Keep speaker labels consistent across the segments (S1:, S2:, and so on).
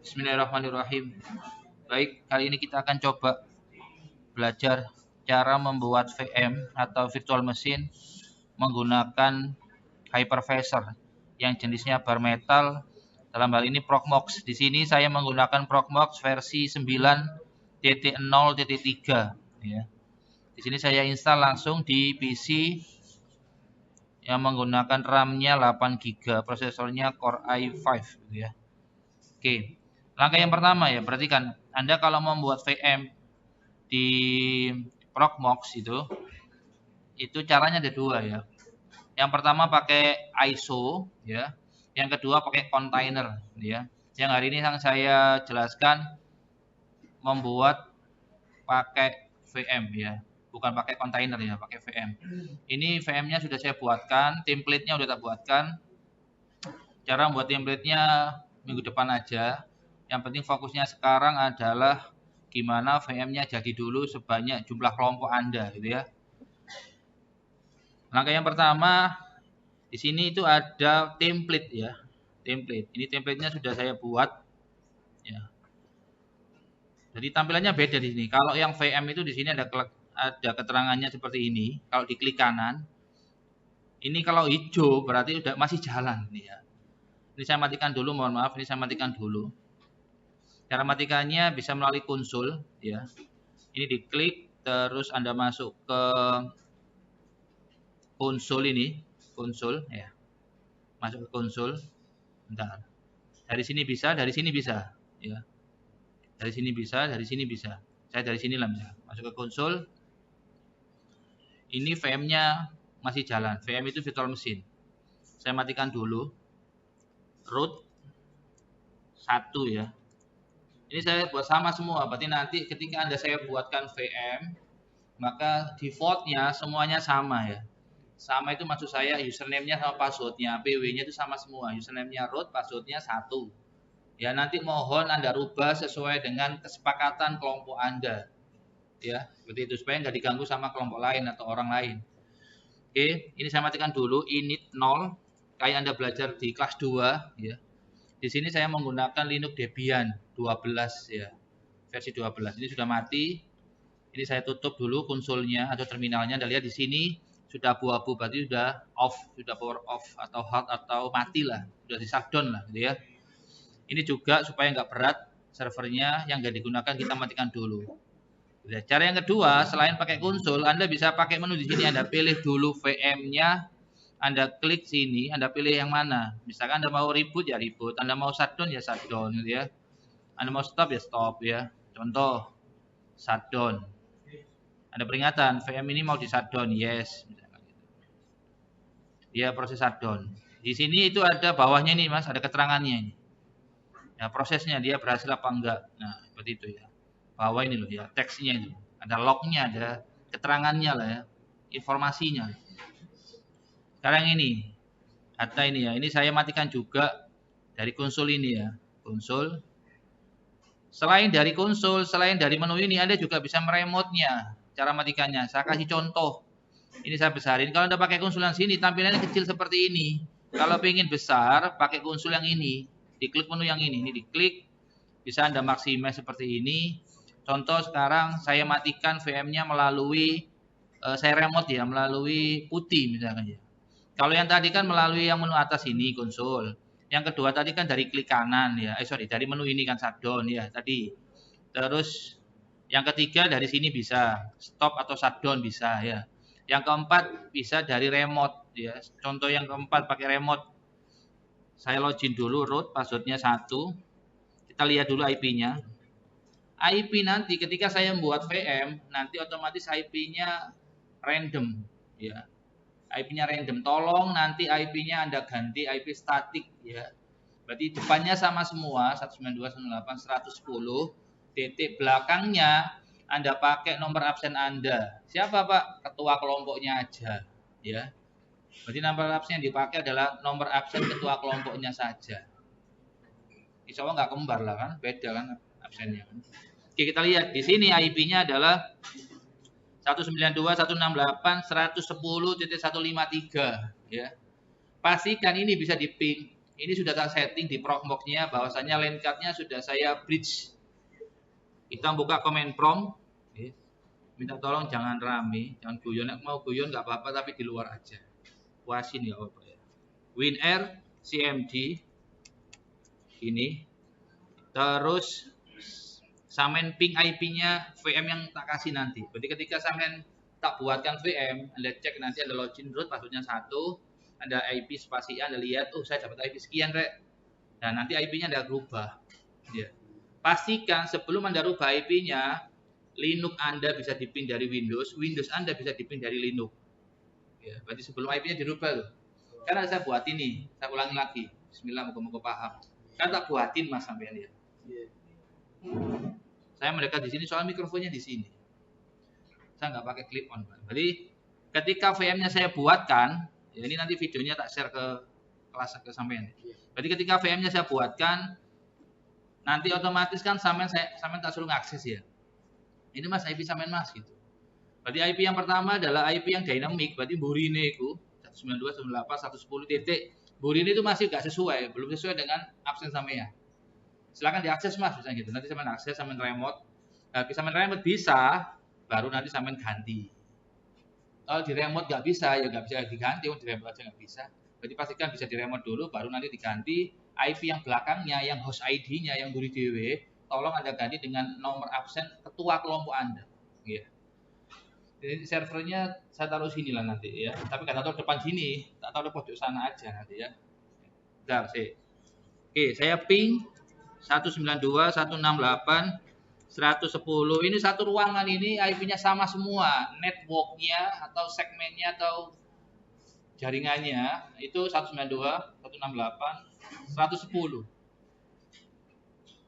S1: Bismillahirrahmanirrahim. Baik, kali ini kita akan coba belajar cara membuat VM atau virtual machine menggunakan hypervisor yang jenisnya bare metal. Dalam hal ini Proxmox. Di sini saya menggunakan Proxmox versi 9.0.3 ya. Di sini saya install langsung di PC yang menggunakan RAM-nya 8 GB, prosesornya Core i5 gitu ya. Oke. Langkah yang pertama ya, perhatikan Anda kalau membuat VM di Proxmox itu caranya ada dua ya. Yang pertama pakai ISO ya, yang kedua pakai container ya. Yang hari ini yang saya jelaskan membuat pakai VM ya, bukan pakai container ya, pakai VM. Ini VM-nya sudah saya buatkan, template-nya sudah tak buatkan. Cara membuat template-nya minggu depan aja. Yang penting fokusnya sekarang adalah gimana VM-nya jadi dulu sebanyak jumlah kelompok Anda gitu ya. Langkah yang pertama di sini itu ada template ya. Template. Ini template-nya sudah saya buat ya. Jadi tampilannya beda di sini. Kalau yang VM itu di sini ada keterangannya seperti ini. Kalau diklik kanan, ini kalau hijau berarti udah masih jalan nih ya. Ini saya matikan dulu, mohon maaf, ini saya matikan dulu. Cara matikannya bisa melalui konsol ya. Ini diklik terus Anda masuk ke konsol ini, konsol ya. Masuk ke konsol. Bentar. Dari sini bisa, dari sini bisa ya. Dari sini bisa, dari sini bisa. Saya dari sini lah misalnya. Masuk ke konsol. Ini VM-nya masih jalan. VM itu virtual machine. Saya matikan dulu. Root 1 ya. Ini saya buat sama semua, berarti nanti ketika saya buatkan VM, maka defaultnya semuanya sama ya. Sama itu maksud saya username-nya sama password-nya, PW-nya itu sama semua. Username-nya root, password-nya 1. Ya nanti mohon Anda rubah sesuai dengan kesepakatan kelompok Anda. Ya, seperti itu supaya nggak diganggu sama kelompok lain atau orang lain. Oke, ini saya matikan dulu init 0 kayak Anda belajar di kelas 2 ya. Di sini saya menggunakan Linux Debian 12 ya. Versi 12. Ini sudah mati. Ini saya tutup dulu konsolnya atau terminalnya. Anda lihat di sini sudah abu-abu, berarti sudah off, sudah power off atau hot atau mati lah, sudah di shutdown lah gitu ya. Ini juga supaya nggak berat servernya yang nggak digunakan kita matikan dulu. Cara yang kedua, selain pakai konsol, Anda bisa pakai menu di sini. Anda pilih dulu VM-nya. Anda klik sini, Anda pilih yang mana. Misalkan Anda mau reboot ya reboot, Anda mau shutdown ya shutdown gitu ya. Anda mau stop ya stop ya. Contoh shutdown. Ada peringatan, VM ini mau di shutdown, yes. Ya proses shutdown. Di sini itu ada bawahnya nih Mas, ada keterangannya ini. Ya prosesnya dia berhasil apa enggak. Nah, seperti itu ya. Bawah ini loh ya, teksnya itu. Ada lognya, ada keterangannya lah ya. Informasinya. Sekarang ini, data ini ya, ini saya matikan juga dari konsol ini ya, konsol. Selain dari konsol, selain dari menu ini, Anda juga bisa meremote-nya. Cara matikannya, saya kasih contoh. Ini saya besarin. Kalau Anda pakai konsol yang sini, tampilannya kecil seperti ini. Kalau ingin besar, pakai konsol yang ini. Diklik menu yang ini diklik. Bisa Anda maksimal seperti ini. Contoh sekarang saya matikan VM-nya melalui, saya remote ya, melalui putih misalkan ya. Kalau yang tadi kan melalui yang menu atas ini konsol. Yang kedua tadi kan dari klik kanan ya. Dari menu ini kan shutdown ya tadi. Terus yang ketiga dari sini bisa stop atau shutdown bisa ya. Yang keempat bisa dari remote ya. Contoh yang keempat pakai remote. Saya login dulu root passwordnya 1. Kita lihat dulu IP-nya. IP nanti ketika saya membuat VM nanti otomatis IP-nya random ya. IP-nya random. Tolong nanti IP-nya Anda ganti IP statik ya. Berarti depannya sama semua 192.168.110. Titik belakangnya Anda pakai nomor absen Anda. Siapa Pak? Ketua kelompoknya aja ya. Berarti nomor absen yang dipakai adalah nomor absen ketua kelompoknya saja. Insya Allah nggak kembar lah kan, beda kan absennya. Oke, kita lihat di sini IP-nya adalah 192.168.110.153 ya. Pastikan ini bisa di ping. Ini sudah tak setting di Proxmox-nya, bahwasanya line card-nya sudah saya bridge. Kita buka command prompt. Minta tolong jangan rame, jangan guyon. Mau guyon nggak apa-apa, tapi di luar aja. Puasin nggak apa-apa ya. WinR CMD ini. Terus samen ping IP-nya VM yang tak kasih nanti. Berarti ketika samen tak buatkan VM, Anda cek nanti ada login root, passwordnya 1, ada IP spasi A, Anda lihat, oh saya dapat IP sekian, Rek. Dan nanti IP-nya Anda rubah. Ya. Pastikan sebelum Anda rubah IP-nya, Linux Anda bisa dipin dari Windows, Windows Anda bisa dipin dari Linux. Ya, berarti sebelum IP-nya dirubah loh. Karena saya buat ini, saya ulangi lagi. Bismillah, moga-moga paham. Kan tak buatin Mas sampean ya. Saya mereka di sini soal mikrofonnya di sini. Saya nggak pakai clip on. Jadi ketika VM-nya saya buatkan, ya ini nanti videonya tak share ke kelas ke sampean. Berarti ketika VM-nya saya buatkan, nanti otomatis kan sampean tak suruh ngakses ya. Ini Mas IP sampean Mas gitu. Berarti IP yang pertama adalah IP yang dynamic, berarti burine itu 192.168.110 titik. Burine itu masih nggak sesuai, belum sesuai dengan absen sampean. Silakan diakses Mas, misalnya gitu. Nanti sampean akses, sampean remote. Nah, sampean remote bisa, baru nanti sampean ganti. Kalau di remote nggak bisa, ya nggak bisa diganti. Di remote aja nggak bisa. Berarti pastikan bisa di remote dulu, baru nanti diganti. IP yang belakangnya, yang host ID-nya, yang buri DW, tolong Anda ganti dengan nomor absen ketua kelompok Anda. Ya. Jadi servernya saya taruh sini lah nanti ya. Tapi nggak taruh depan sini, tak taruh pojok sana aja nanti ya. Bentar, sih. Oke, saya ping 192.168.110. Ini satu ruangan ini IP-nya sama semua. Network-nya atau segmennya atau jaringannya itu 192.168.110.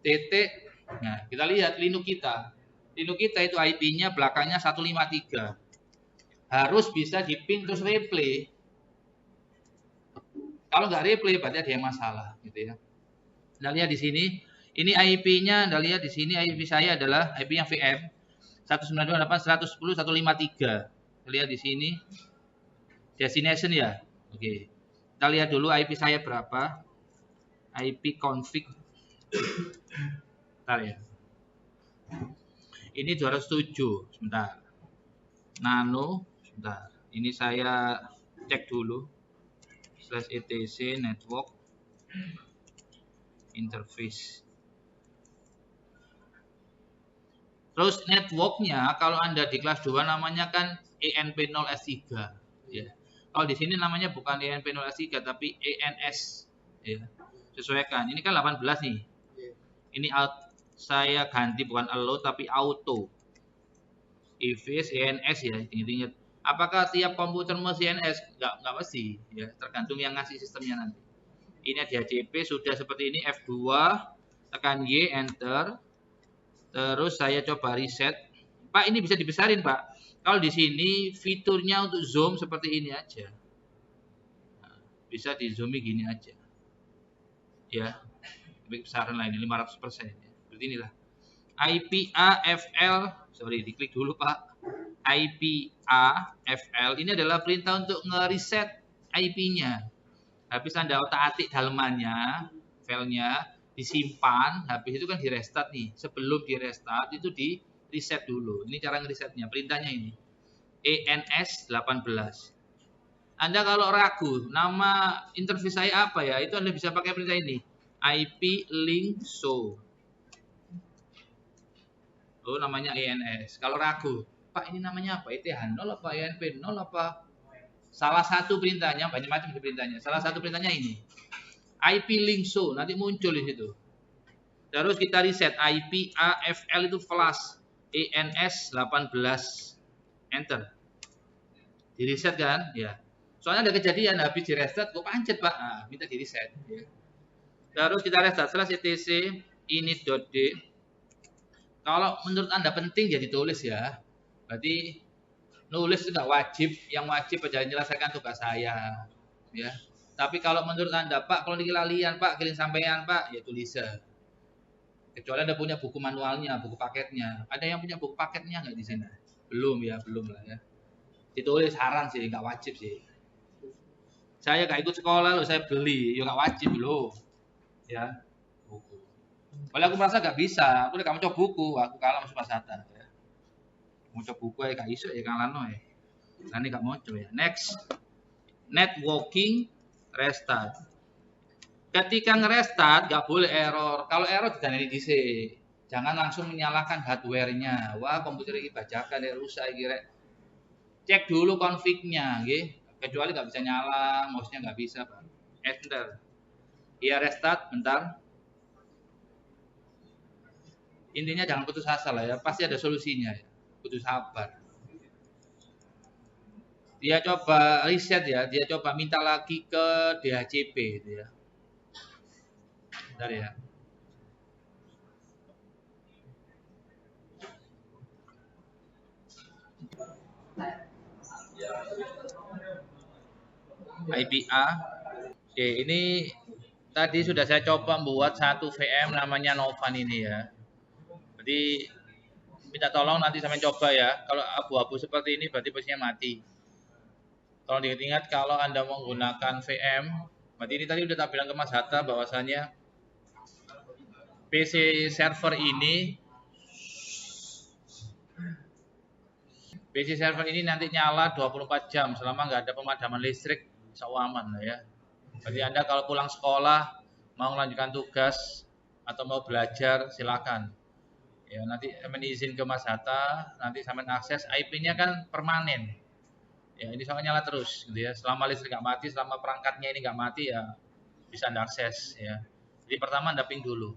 S1: Titik. Nah, kita lihat Linux kita. Linux kita itu IP-nya belakangnya 153. Harus bisa diping terus replay. Kalau nggak replay berarti ada yang masalah gitu ya. Anda lihat di sini, ini IP-nya, Anda lihat di sini IP saya adalah IP yang VM 192.110.153. Kita lihat di sini destination ya. Oke. Kita lihat dulu IP saya berapa. IP config. Bentar ya. Ini 207, sebentar. Nano, sebentar. Ini saya cek dulu. /etc network interface. Terus networknya kalau Anda di kelas 2 namanya kan ENP0S3 ya. Kalau di sini namanya bukan ENP0S3 tapi ENS ya. Sesuaikan. Ini kan 18 nih. Ini saya ganti bukan allow tapi auto. IFS ENS ya, ingat-ingat. Apakah tiap komputer mesti ENS? Enggak mesti ya, tergantung yang ngasih sistemnya nanti. Ini ada HCP sudah seperti ini, F2, tekan Y, enter. Terus saya coba reset. Pak, ini bisa dibesarin, Pak. Kalau di sini fiturnya untuk zoom seperti ini aja. Nah, bisa di zoomi gini aja. Ya. Lebih besaran lah ini 500% ya. Seperti inilah. IPA-FL, sorry, diklik dulu, Pak. IPA-FL ini adalah perintah untuk nge-reset IP-nya. Habis Anda otak-atik dalemannya, filenya disimpan, habis itu kan di restart nih. Sebelum di restart itu di reset dulu. Ini cara ngeresetnya, perintahnya ini. ENS 18. Anda kalau ragu, nama interface saya apa ya? Itu Anda bisa pakai perintah ini. IP link show. Oh, namanya ENS. Kalau ragu, Pak ini namanya apa? ETH 0 apa ENP 0 apa? Salah satu perintahnya, banyak macam perintahnya. Salah satu perintahnya ini. IP link show, nanti muncul di situ. Terus kita reset IP AFL itu flash ENS 18. Enter. Di reset kan? Ya. Soalnya ada kejadian habis di reset kok pancet, Pak. Nah, minta di reset. Ya. Terus kita restart /etc init.d. Kalau menurut Anda penting ya ditulis ya. Berarti nulis itu nggak wajib, yang wajib aja menyelesaikan tugas saya, ya. Tapi kalau menurut Anda, Pak, kalau dikilalian, Pak, kirim sampean, Pak, ya tulis. Kecuali Anda punya buku manualnya, buku paketnya. Ada yang punya buku paketnya nggak di sini? Belum ya, belum lah ya. Ditulis saran sih, nggak wajib sih. Saya gak ikut sekolah loh, saya beli, ya gak wajib loh. Ya, buku. Kalau aku merasa gak bisa, aku udah gak mau coba buku, aku kalah sama Pasata. Ya. Mau coba buku ya gak iso ya kalah no ya. Nah ini gak mau coba ya. Next, networking restart. Ketika ngerestart gak boleh error. Kalau error didanani dhisik. Jangan langsung menyalahkan hardware-nya. Wah, komputer ini bajakan ya rusak iki rek. Cek dulu config-nya nggih. Kecuali nggak bisa nyala, mouse-nya nggak bisa, Pak. Enter. Iya restart, bentar. Intinya jangan putus asa lah ya, pasti ada solusinya ya. Putus sabar. Dia coba reset ya, dia coba minta lagi ke DHCP gitu ya. Bentar ya. IPA. Oke, ini tadi sudah saya coba membuat satu VM namanya Novan ini ya. Jadi minta tolong nanti sampai coba ya. Kalau abu-abu seperti ini berarti posisinya mati. Tolong diingat kalau Anda menggunakan VM, berarti ini tadi udah tak bilang ke Mas Hatta bahwasanya PC server ini nanti nyala 24 jam selama nggak ada pemadaman listrik, insya Allah aman lah ya. Jadi Anda kalau pulang sekolah mau melanjutkan tugas atau mau belajar silakan. Ya nanti sampai izin ke Mas Hatta, nanti sampai akses IP-nya kan permanen. Ya ini sangat nyala terus gitu ya. Selama listrik nggak mati, selama perangkatnya ini nggak mati ya bisa Anda akses ya. Jadi pertama Anda ping dulu.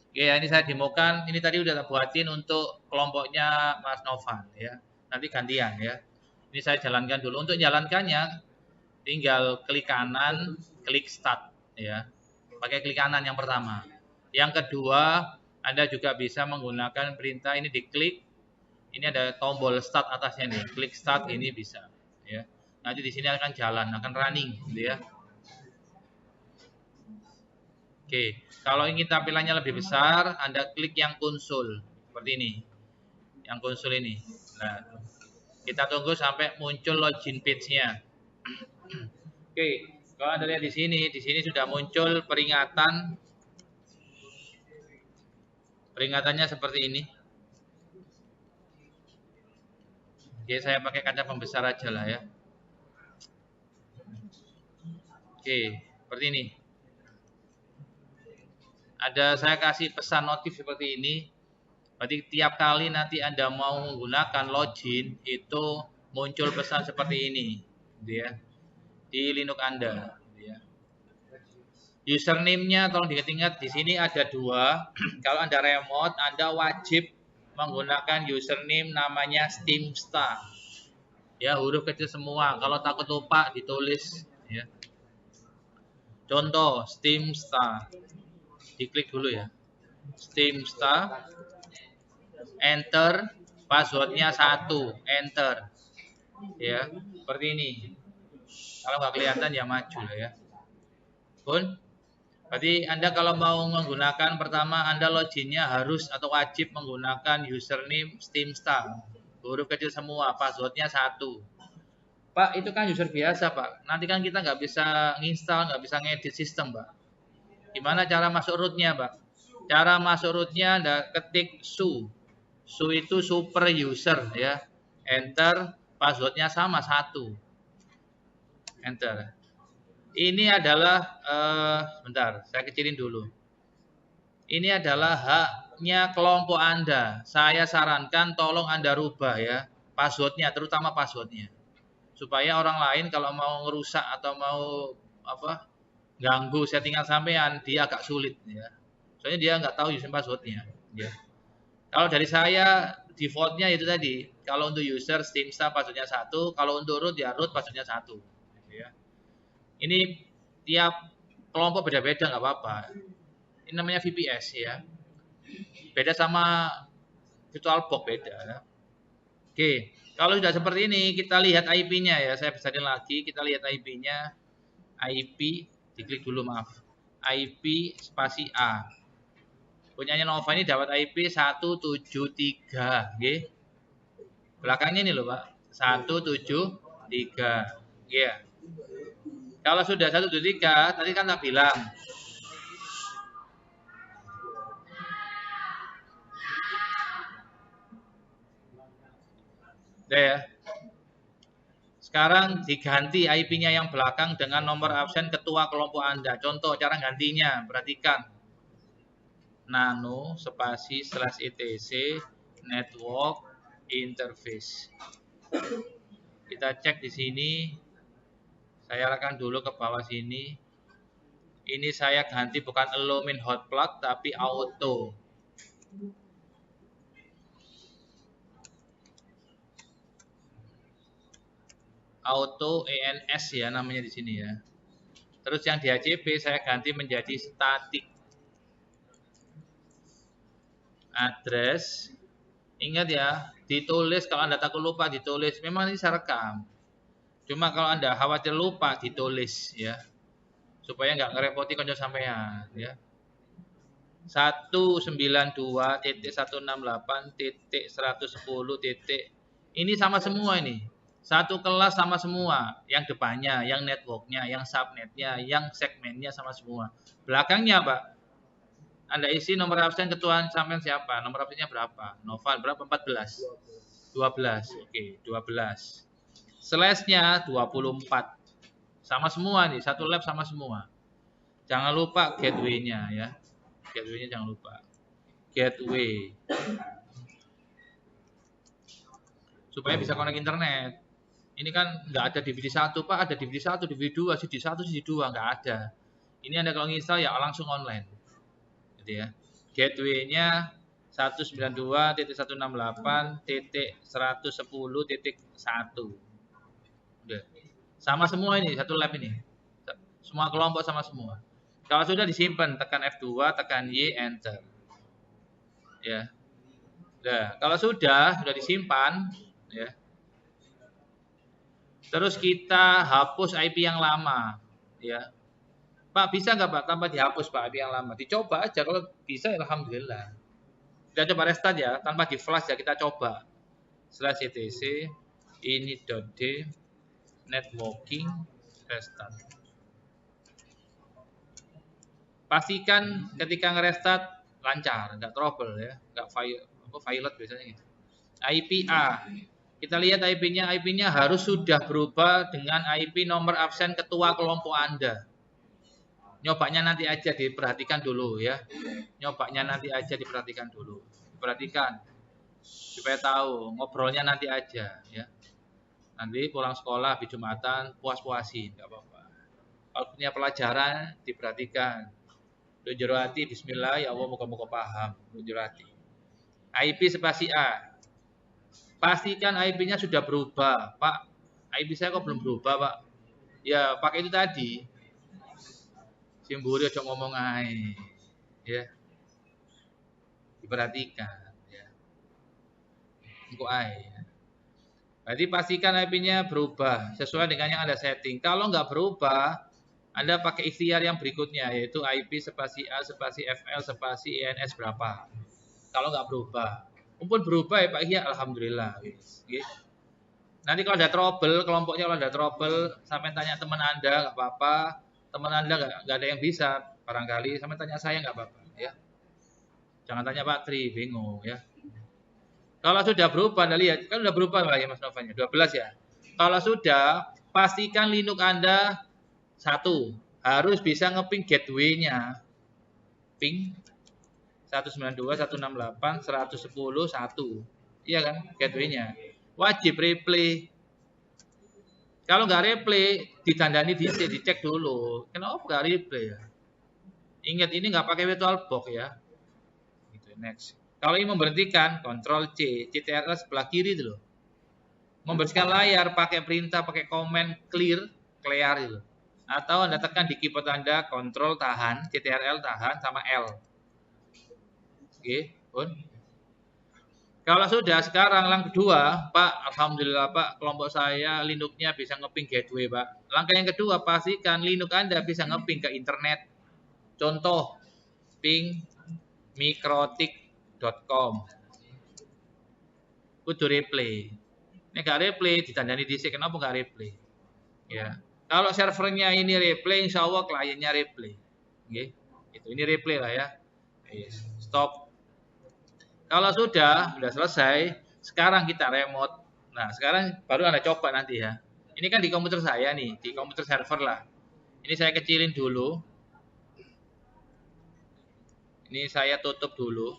S1: Oke, ya, ini saya demokan. Ini tadi udah buatin untuk kelompoknya Mas Novan ya. Nanti gantian ya. Ini saya jalankan dulu. Untuk jalankannya tinggal klik kanan, klik start ya. Pakai klik kanan yang pertama. Yang kedua, Anda juga bisa menggunakan perintah ini diklik. Ini ada tombol start atasnya nih. Klik start ini bisa ya. Nanti di sini akan jalan, akan running gitu ya. Oke, kalau ingin tampilannya lebih besar, Anda klik yang konsol seperti ini. Yang konsol ini. Nah, kita tunggu sampai muncul login page-nya. Oke, kalau Anda lihat di sini sudah muncul peringatan. Peringatannya seperti ini. Oke, saya pakai kaca pembesar aja lah ya. Oke, seperti ini. Ada saya kasih pesan notif seperti ini. Berarti tiap kali nanti Anda mau menggunakan login itu muncul pesan seperti ini, gitu ya. Di Linux Anda, gitu ya. Username-nya tolong diingat-ingat di sini ada 2. Kalau Anda remote, Anda wajib menggunakan username namanya SteamStar. Ya, huruf kecil semua. Kalau takut lupa ditulis ya. Contoh SteamStar. Diklik dulu ya. SteamStar. Enter, passwordnya 1, enter ya, seperti ini. Kalau nggak kelihatan ya maju lah ya. Pun berarti Anda kalau mau menggunakan pertama Anda loginnya harus atau wajib menggunakan username SteamStar, huruf kecil semua, passwordnya 1. Pak itu kan user biasa Pak, nanti kan kita nggak bisa nginstal, nggak bisa ngedit sistem Pak. Gimana cara masuk rootnya Pak? Cara masuk rootnya Anda ketik su itu super user ya. Enter, passwordnya sama 1. Enter. Ini adalah bentar, saya kecilin dulu. Ini adalah haknya kelompok Anda. Saya sarankan tolong Anda rubah ya passwordnya, terutama passwordnya. Supaya orang lain kalau mau ngerusak atau mau ganggu settingan sampean, dia agak sulit ya. Soalnya dia nggak tahu username passwordnya ya. Kalau dari saya defaultnya itu tadi. Kalau untuk user SteamStar passwordnya 1, kalau untuk root ya root passwordnya 1. Ya. Ini tiap kelompok beda-beda nggak apa-apa. Ini namanya VPS ya. Beda sama VirtualBox beda. Ya. Oke, kalau sudah seperti ini kita lihat IP-nya ya. Saya besarin lagi, kita lihat IP-nya. IP, diklik dulu maaf. IP spasi A. Punyanya Nova ini dapat IP 173, nggih. Belakangnya ini loh, Pak. 173. Ya. Kalau sudah 1, 2, 3, tadi kan tak bilang. Udah ya. Sekarang diganti IP-nya yang belakang dengan nomor absen ketua kelompok Anda. Contoh cara gantinya, perhatikan. Nano spasi /etc network interface. Kita cek di sini. Saya arahkan dulu ke bawah sini. Ini saya ganti bukan allow min hot plug tapi auto. Auto ENS ya namanya di sini ya. Terus yang di HCP saya ganti menjadi static address. Ingat ya, ditulis kalau Anda takut lupa ditulis. Memang ini saya rekam. Cuma kalau Anda khawatir lupa ditulis ya. Supaya nggak ngerepoti konco sampean ya. 192.168.110. Ini sama semua ini. Satu kelas sama semua, yang depannya, yang networknya, yang subnetnya, yang segmennya sama semua. Belakangnya, Pak, Anda isi nomor absen ketua sampean siapa? Nomor absennya berapa? Noval berapa? 14. 12. Oke, 12. Slash-nya 24. Sama semua nih, satu lab sama semua. Jangan lupa gateway-nya ya. Gateway-nya jangan lupa. Gateway. Supaya bisa connect internet. Ini kan nggak ada DVD 1, Pak. Ada DVD 1, DVD 2, CD 1, CD 2. Nggak ada. Ini Anda kalau install ya langsung online. Gitu ya. Gateway-nya 192.168.110.1. Udah. Sama semua ini, satu lab ini. Semua kelompok sama semua. Kalau sudah disimpan, tekan F2, tekan Y, enter. Ya. Nah, kalau sudah disimpan, ya. Terus kita hapus IP yang lama, ya. Pak, bisa nggak Pak tanpa dihapus Pak IP yang lama? Dicoba aja, kalau bisa ya alhamdulillah. Kita coba restart ya, tanpa di flash ya kita coba. /etc ini.d networking restart. Pastikan ketika ngerestart lancar, nggak trouble ya, nggak violet biasanya gitu. IP A. Kita lihat IP-nya harus sudah berubah dengan IP nomor absen ketua kelompok Anda. Nyobanya nanti aja diperhatikan dulu ya. Nyobanya nanti aja diperhatikan dulu. Perhatikan supaya tahu, ngobrolnya nanti aja ya. Nanti pulang sekolah habis Jumatan puas-puasin, enggak apa-apa. Kalau punya pelajaran diperhatikan. Jero hati bismillah ya Allah moga-moga paham. Jero hati. IP spasi A. Pastikan IP-nya sudah berubah, Pak. IP saya kok belum berubah, Pak? Ya, pakai itu tadi. Simburi aja ngomong aja. Ya. Diperhatikan, ya. Engko ae. Ya. Berarti pastikan IP-nya berubah sesuai dengan yang Anda setting. Kalau nggak berubah, Anda pakai ikhtiar yang berikutnya, yaitu IP spasi A spasi FL spasi ENS berapa. Kalau nggak berubah. Mumpun berubah ya Pak Iya, alhamdulillah. Nanti kalau ada trouble, kelompoknya kalau ada trouble, sampai tanya teman Anda nggak apa-apa, teman Anda nggak ada yang bisa, barangkali sampai tanya saya nggak apa-apa, ya. Jangan tanya Pak Tri, bingung ya. Kalau sudah berubah, Anda lihat, kan sudah berubah lagi Mas Novanya, 12 ya. Kalau sudah, pastikan Linux Anda satu, harus bisa ngeping gateway-nya. Ping 192.168.110.1. Iya kan, gateway-nya. Wajib replay. Kalau nggak replay, ditandani dicek dulu. Kenapa nggak replay ya? Ingat ini nggak pakai virtualbox ya. Gitu, next. Kalau ingin memberhentikan, Ctrl C, CTRL sebelah kiri itu loh. Membersihkan layar pakai perintah, pakai komen clear itu. Atau Anda tekan di keyboard Anda, Ctrl tahan, CTRL tahan, sama L. Oke, pun. Kalau sudah sekarang langkah kedua, Pak, alhamdulillah Pak, kelompok saya Linux-nya bisa ngeping gateway, Pak. Langkah yang kedua, pastikan Linux Anda bisa ngeping ke internet. Contoh, ping mikrotik.com. Kudu replay. Ini nggak replay, ditandani dhisik, kenapa nggak replay? Ya. Kalau servernya ini replay, insya Allah kliennya replay. Oke, itu ini replay lah ya. Yes. Stop. Kalau sudah selesai, sekarang kita remote. Nah, sekarang baru Anda coba nanti ya. Ini kan di komputer saya nih, di komputer server lah. Ini saya kecilin dulu. Ini saya tutup dulu.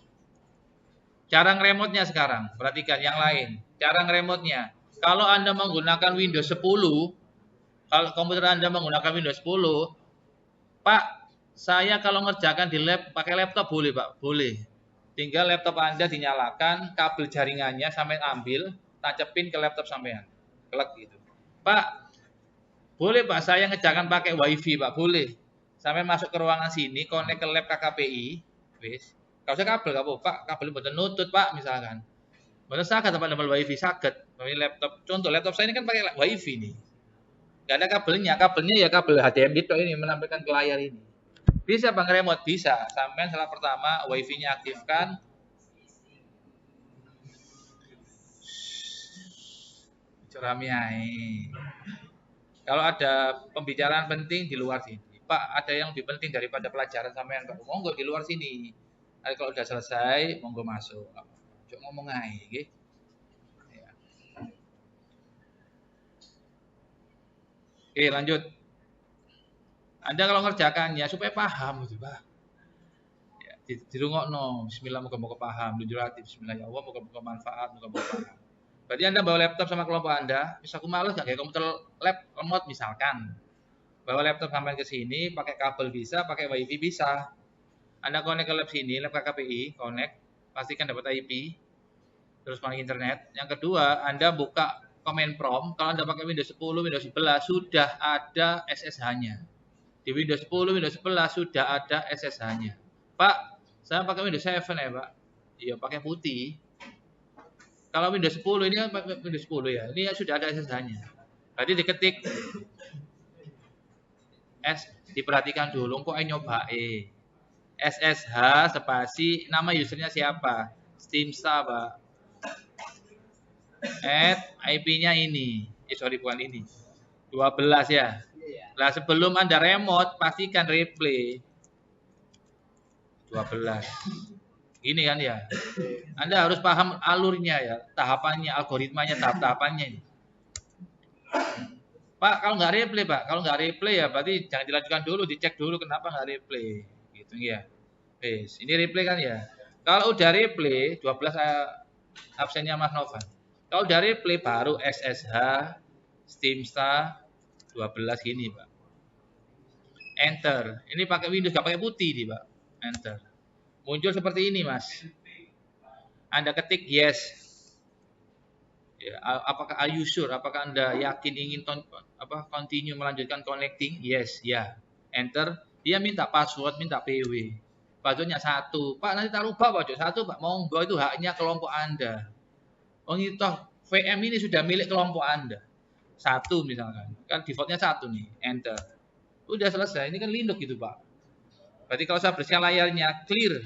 S1: Cara nge-remote-nya sekarang, perhatikan yang lain. Cara nge-remote-nya. Kalau Anda menggunakan Windows 10, kalau komputer Anda menggunakan Windows 10, Pak, saya kalau ngerjakan di lab pakai laptop boleh, Pak? Boleh. Tinggal laptop Anda dinyalakan, kabel jaringannya sampai ambil, tancapin ke laptop sampean. Kelek gitu. Pak, boleh Pak, saya ngerjakan pakai WiFi, Pak? Boleh. Sampai masuk ke ruangan sini, connect ke lab KKPI, wis. Kalau saya kabel, Pak, kabel betul nutut, Pak, misalkan. Betul saged apa double WiFi saged. Ini laptop, contoh laptop saya ini kan pakai WiFi nih. Gak ada kabelnya ya kabel HDMI itu ini menampilkan ke layar ini. Bisa Bang remote, bisa. Sampai salah pertama WiFi-nya aktifkan. Ceramiai. Kalau ada pembicaraan penting di luar sini. Pak, ada yang lebih penting daripada pelajaran sampean, Pak. Monggo di luar sini. Nanti kalau udah selesai, monggo masuk. Cuk ngomong aja, nggih. Ya. Oke, lanjut. Anda kalau ngerjakannya supaya paham gitu, Pak. Ya, dirungokno. Bismillah moga-moga paham. Jujur hati bismillah ya Allah, moga-moga manfaat, moga-moga paham. Berarti Anda bawa laptop sama kelompok Anda, bisa aku males gak kayak komputer lab remote misalkan. Bawa laptop sampai ke sini, pakai kabel bisa, pakai WiFi bisa. Anda connect ke lab sini, lab KKPI, connect, pastikan dapat IP, terus pakai internet. Yang kedua, Anda buka command prompt, kalau Anda pakai Windows 10, Windows 11 sudah ada SSH-nya. Di Windows 10, Windows 11 sudah ada SSH-nya. Pak, saya pakai Windows 7 ya Pak. Iya, pakai putih. Kalau Windows 10 ini kan Windows 10 ya. Ini sudah ada SSH-nya. Berarti diketik diperhatikan dulu kok nyoba SSH spasi nama usernya siapa? Steamsta, Pak. IP-nya ini. Sorry bukan ini. 12 ya. Lah sebelum Anda remote pastikan replay 12. Gini kan ya. Anda harus paham alurnya ya, tahapannya, algoritmanya, tahap-tahapannya ini. Pak, kalau nggak replay, Pak, kalau nggak replay ya berarti jangan dilanjutkan dulu, dicek dulu kenapa nggak replay, gitu ya. Ini replay kan ya. Kalau udah replay, 12 absennya Mas Nova. Kalau udah replay baru SSH, Steamsta 12 gini, Pak. Enter. Ini pakai Windows, nggak pakai putih nih, Pak. Enter. Muncul seperti ini, Mas. Anda ketik yes. Ya, apakah are you sure? Apakah Anda yakin ingin continue melanjutkan connecting? Yes, ya. Enter. Dia minta password, minta PW. Passwordnya 1. Pak, nanti tak rubah password 1, Pak. Monggo, itu haknya kelompok Anda. Oh, itu VM ini sudah milik kelompok Anda. 1 misalkan. Kan defaultnya 1 nih. Enter. Udah selesai. Ini kan Linux gitu, Pak. Berarti kalau saya bersihkan layarnya clear.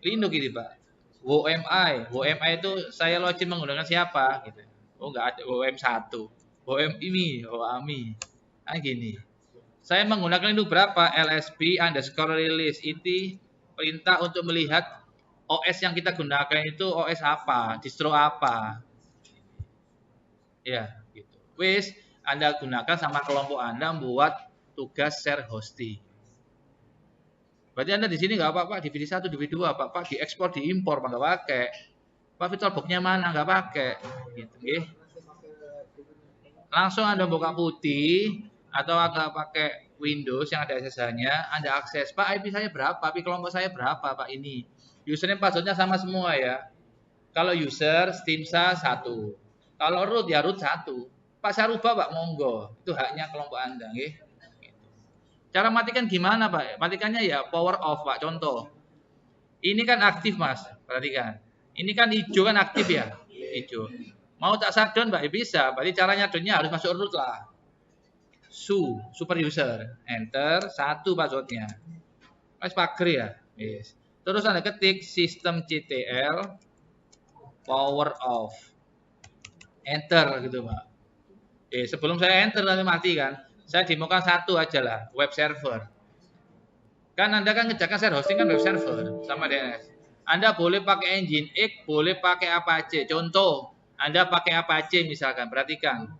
S1: Linux gitu, Pak. WMI itu saya login menggunakan siapa gitu. Oh enggak ada WM1. WM ini, AMI. Ah gini. Saya menggunakan itu berapa? LSP_release itu perintah untuk melihat OS yang kita gunakan itu OS apa, distro apa. Ya, gitu. Wis Anda gunakan sama kelompok Anda buat tugas share hosting. Berarti Anda di sini nggak apa-apa, DVD 1, DVD 2, Pak, diekspor, diimpor, Pak, nggak pakai. Pak, VirtualBox-nya mana? Nggak pakai. Gitu, ya. Langsung Anda buka putih, atau agak pakai Windows yang ada SSH-nya, Anda akses. Pak, IP saya berapa? IP kelompok saya berapa, Pak, ini? Username password-nya sama semua ya. Kalau user, Steamsa 1. Kalau root, ya root 1. Pak, saya rubah, Pak, monggo. Itu haknya kelompok Anda, ya. Cara matikan gimana, Pak? Matikannya ya power off, Pak. Contoh. Ini kan aktif, Mas. Perhatikan. Ini kan hijau kan aktif ya? Hijau. Mau tak shutdown, Pak? Ya bisa. Berarti caranya shutdownnya harus masuk root lah. Super user. Enter. 1 passwordnya. Mas pager ya? Yes. Terus Anda ketik systemctl power off. Enter gitu, Pak. Sebelum saya enter nanti mati kan. Saya demokan satu aja lah, web server. Kan Anda kan ngerjakan share hosting kan web server sama DNS. Anda boleh pakai Nginx, boleh pakai Apache. Contoh, Anda pakai Apache misalkan, perhatikan.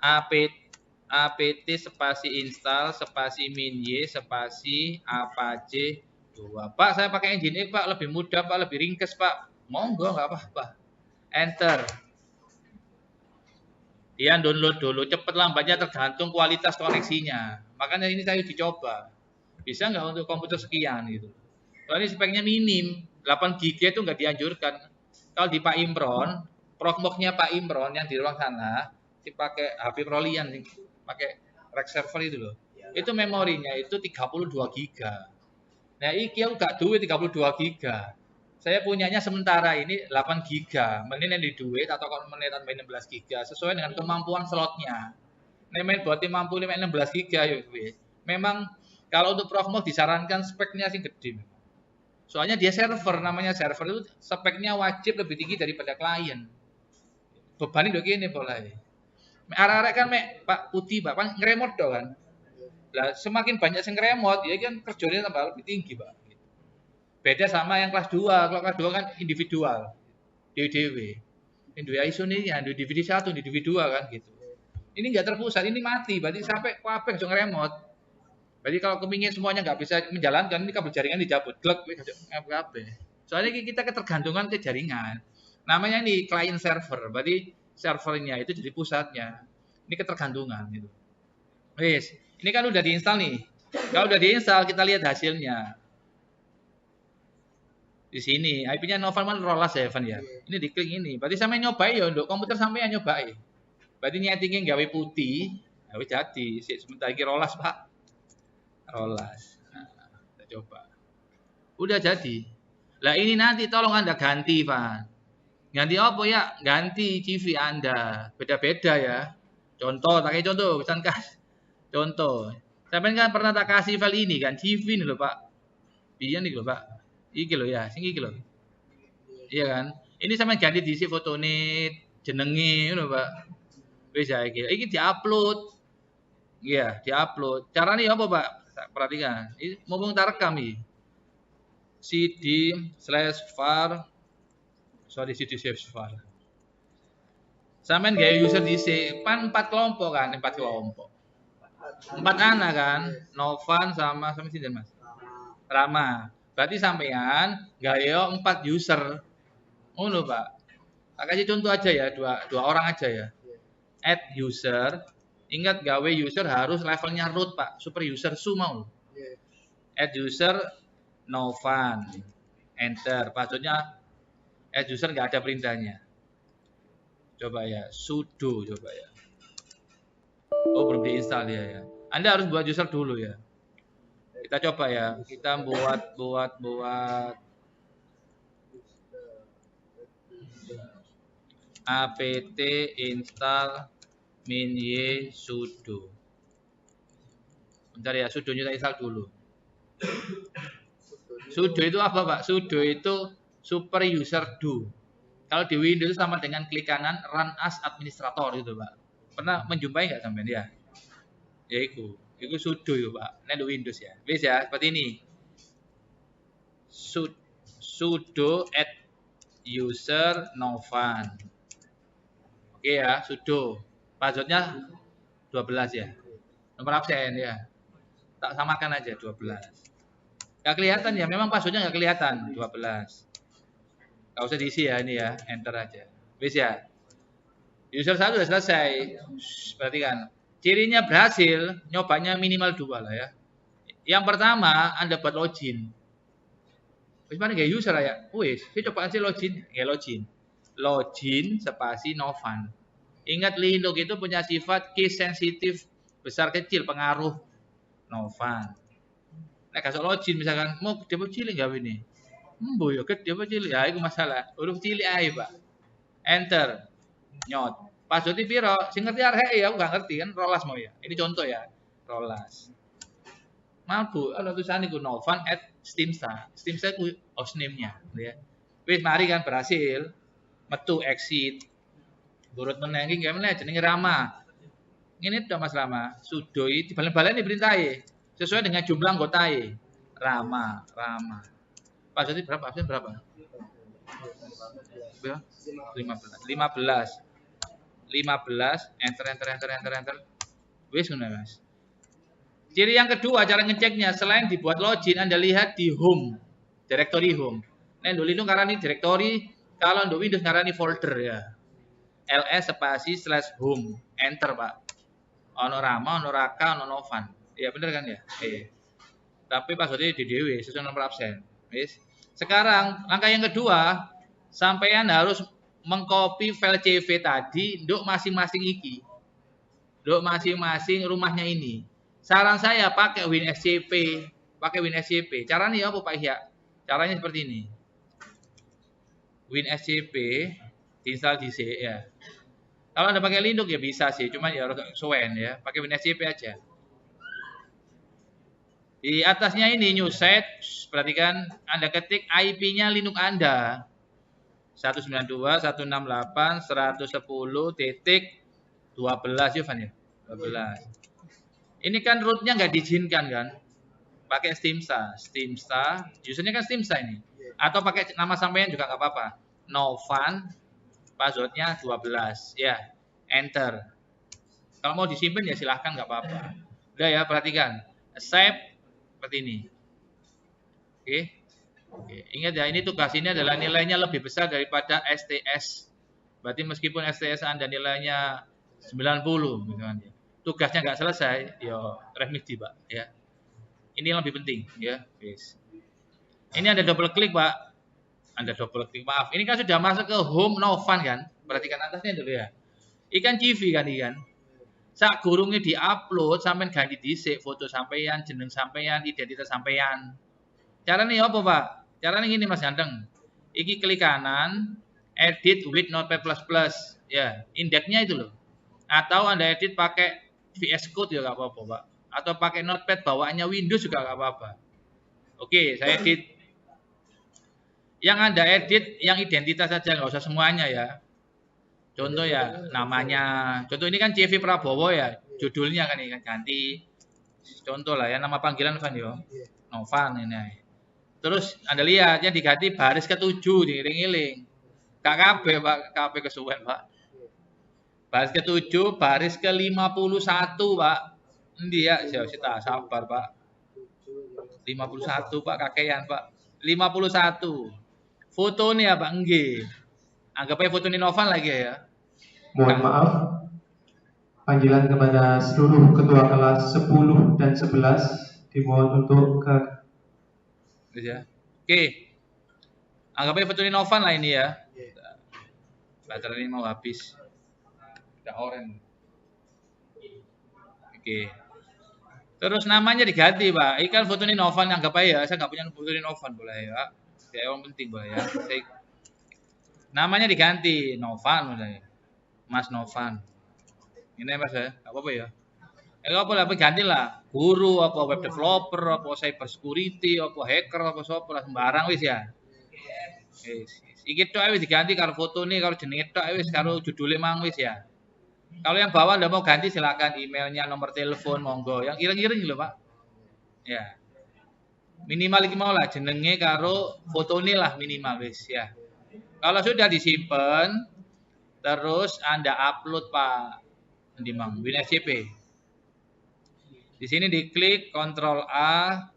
S1: apt spasi install spasi -y spasi Apache 2. Pak, saya pakai Nginx, Pak, lebih mudah, Pak, lebih ringkes, Pak. Monggo, nggak apa-apa. Enter. Dia download dulu, cepat lambatnya tergantung kualitas koneksinya. Makanya ini saya dicoba. Bisa nggak untuk komputer sekian gitu. Soalnya speknya minim, 8 GB itu nggak dianjurkan. Kalau di Pak Imron, Profmok-nya Pak Imron yang di ruang sana, dipakai HP Prolian, pakai rack server itu loh. Itu memorinya itu 32 GB. Nah, iki aku gak duit 32 GB. Saya punyanya sementara ini 8 GB. Mending yang di duit atau kalau menit main 16 GB sesuai dengan kemampuan slotnya. Main buat mampu 16 GB ya, memang kalau untuk Profmok disarankan speknya sih gede. Soalnya dia server, namanya server itu speknya wajib lebih tinggi daripada klien. Beban itu gini pola. Arek-arek kan Pak Putih, Pak kan ngeremot dong kan. Lah semakin banyak yang ngeremot, ya kan kerjanya tambah lebih tinggi, Pak. Beda sama yang kelas 2. Kalau kelas 2 kan individual. Dewi-dewi. Dua ISO ini ya, dua DVD 1, DVD 2 kan gitu. Ini enggak terpusat, ini mati. Berarti sampai kabeh langsung ngeremot. Berarti kalau kepingin semuanya nggak bisa menjalankan, ini kabel jaringan dicabut. Glek, kabeh. Soalnya kita ketergantungan ke jaringan. Namanya ini client server. Berarti servernya itu jadi pusatnya. Ini ketergantungan gitu. Wes, ini kan udah diinstal nih. Kalau udah diinstal, kita lihat hasilnya. Di sini IP-nya Novan Rolas ya, Evan ya. Ini diklik ini. Berarti sampai nyobain ya untuk komputer sampai nyobain. Berarti nyetingin gawe putih, gawe jadi. Sebentar lagi Rolas, Pak. Rolas. Nah, kita coba. Udah jadi. Lah ini nanti tolong Anda ganti, Pak. Ganti apa ya? Ganti CV Anda. Beda-beda ya. Contoh, pakai contoh, pesan kas. Contoh. Sampai kan pernah tak kasih file ini kan, CV ini loh, Pak. Iya nih loh, Pak. Iki loh ya, sing iki loh. Iya kan? Ini sama ganti diisi fotone, jenenge ngono, Pak. Wis ya iki. Iki diupload. Iya, diupload. Caranya apa, Pak? Perhatikan. Ini mumpung tak rekam iki. cd/var cd/var. Sampeyan gawe user dhisik, pan 4 kelompok kan, 4 kelompok. 4 anak kan, Novan sama sinten Mas? Rama. Berarti sampean gawe 4 user. Ngono, Pak. Tak kasih contoh aja ya, dua orang aja ya. Add user. Ingat gawe user harus levelnya root, Pak. Super user su mau. Add user Novan. Enter. Passwordnya add user nggak ada perintahnya. Coba ya, sudo coba ya. Oh, belum diinstal ya. Anda harus buat user dulu ya. Kita coba ya. Kita buat apt install -y sudo. Bentar ya, sudonya kita install dulu. Sudo itu apa, Pak? Sudo itu super user do. Kalau di Windows sama dengan klik kanan run as administrator gitu, Pak. Pernah menjumpai nggak sampai dia? Ya itu sudo ya, Pak. Ini di Windows ya. Wis ya, seperti ini. Sudo add user Novan. Oke ya, sudo. Passwordnya 12 ya. Nomor absen ya. Tak samakan aja 12. Gak kelihatan ya, memang passwordnya gak kelihatan 12. Gak usah diisi ya ini ya, enter aja. Wis ya. User 1 sudah selesai. Perhatikan. Cirinya berhasil, nyobanya minimal 2 lah ya. Yang pertama, Anda buat login. Wis mana gak user ya? Wis, saya coba aja login. Ya login. Login spasi Novan. Ingat Linux itu punya sifat case sensitif besar kecil pengaruh Novan. Nah, kasih login misalkan mau gede apa cilik gak ini? Mbo ya gede apa cilik? Ya itu masalah. Huruf cilik aja, Pak. Enter. Nyot. Password piro? Sing ngerti arek ya, aku gak ngerti kan Rolas mau ya. Ini contoh ya. Rolas. Mampu ana tulisan iku Novan at Steamsta. Steamsta ku hostname-nya, ya. Wis mari kan berhasil. Metu exit. Burut meneh iki gak meneh jenenge Rama. Ini udah Mas Rama, sudo itu balen-balen diperintahi sesuai dengan jumlah anggota. Rama. Password berapa? Absen berapa? 15. Enter. Wis ngono, Mas. Ciri yang kedua cara ngeceknya selain dibuat login Anda lihat di home, directory home. Nah, dulu itu ngarani directory, kalau untuk Windows ngarani folder ya. ls/home, enter Pak. Ono Rama, ono Raka, ono Novan. Ya bener kan ya? Tapi passwordnya di DW sesuai nomor absen. Wis. Sekarang langkah yang kedua, sampean harus mengcopy file CV tadi untuk masing-masing iki. Untuk masing-masing rumahnya ini. Saran saya pakai WinSCP. Caranya apa Pak Ihya? Caranya seperti ini. WinSCP diinstal di C ya. Kalau Anda pakai Linux ya bisa sih, cuman ya harus suwen ya. Pakai WinSCP aja. Di atasnya ini new set, perhatikan Anda ketik IP-nya Linux Anda. 192.168.110.12 ya, Van ya. 12. Ini kan rootnya nggak diizinkan kan? Pakai Steamsta, usernya kan Steamsta ini. Atau pakai nama sampean juga nggak apa-apa. Novan, passwordnya 12, ya, enter. Kalau mau disimpan ya silahkan nggak apa-apa. Udah ya, perhatikan, save seperti ini. Oke. Ingat ya, ini tugas ini adalah nilainya lebih besar daripada STS. Berarti meskipun STS Anda nilainya 90 misalnya, tugasnya nggak selesai, yo remedi Pak ya. Ini yang lebih penting ya. Yes. Ini Anda double klik Pak. Maaf. Ini kan sudah masuk ke home Novan kan. Perhatikan atasnya dulu ya. Ikan CV kan ikan. Sak gurungnya diupload sampai ganti dhisik foto sampeyan, jeneng sampeyan, identitas sampeyan. Caranya apa Pak? Caranya gini Mas Ganteng. Iki klik kanan, edit with Notepad++. Ya, indeksnya itu loh. Atau Anda edit pakai VS Code ya nggak apa-apa Pak. Atau pakai Notepad bawaannya Windows juga nggak apa-apa. Oke, saya edit. Yang Anda edit yang identitas saja, nggak usah semuanya ya. Contoh ya, namanya. Contoh ini kan CV Prabowo ya. Judulnya kan ini kan ganti. Contoh lah ya, nama panggilan Van yo. Novan ini. Terus Anda lihat yang diganti baris ke-7 diiling-iling. KKB Pak, KKB kesuwen Pak. Baris ke-7, baris ke-51 Pak. Endi ya, saya sabar Pak. 51 Pak, kakean Pak. 51. Foto nih ya Pak, nggih. Anggap aja foto ini Novan lagi ya.
S2: Mohon maaf. Panggilan kepada seluruh ketua kelas 10 dan 11 dimohon untuk ke
S1: ya. Oke. Anggap aja foto ini Novan lah ini ya. Baterai ini mau habis. Udah oren. Oke. Terus namanya diganti, Pak. Ikan foto ini Novan, anggap aja ya. Saya nggak punya foto ini Novan, boleh ya. Ya, yang penting boleh ya. Namanya diganti Novan, boleh. Mas Novan. Ini Mas ya, nggak apa-apa ya. Apa lah, ganti lah. Guru, apa web developer, apa cyber security, apa hacker, apa sopo lah sembarang wis ya. Iki tok wis diganti karo foto nih, karo jenenge tok wis karo judulnya mang wis ya. Kalau yang bawah Anda mau ganti silakan, emailnya, nomor telepon, monggo. Yang ireng-ireng lho Pak. Ya. Minimal iki mau lah jenenge karo fotone lah minimal wis ya. Kalau sudah disimpan terus Anda upload Pak. Endi mang? WinSCP. Di sini diklik Ctrl A,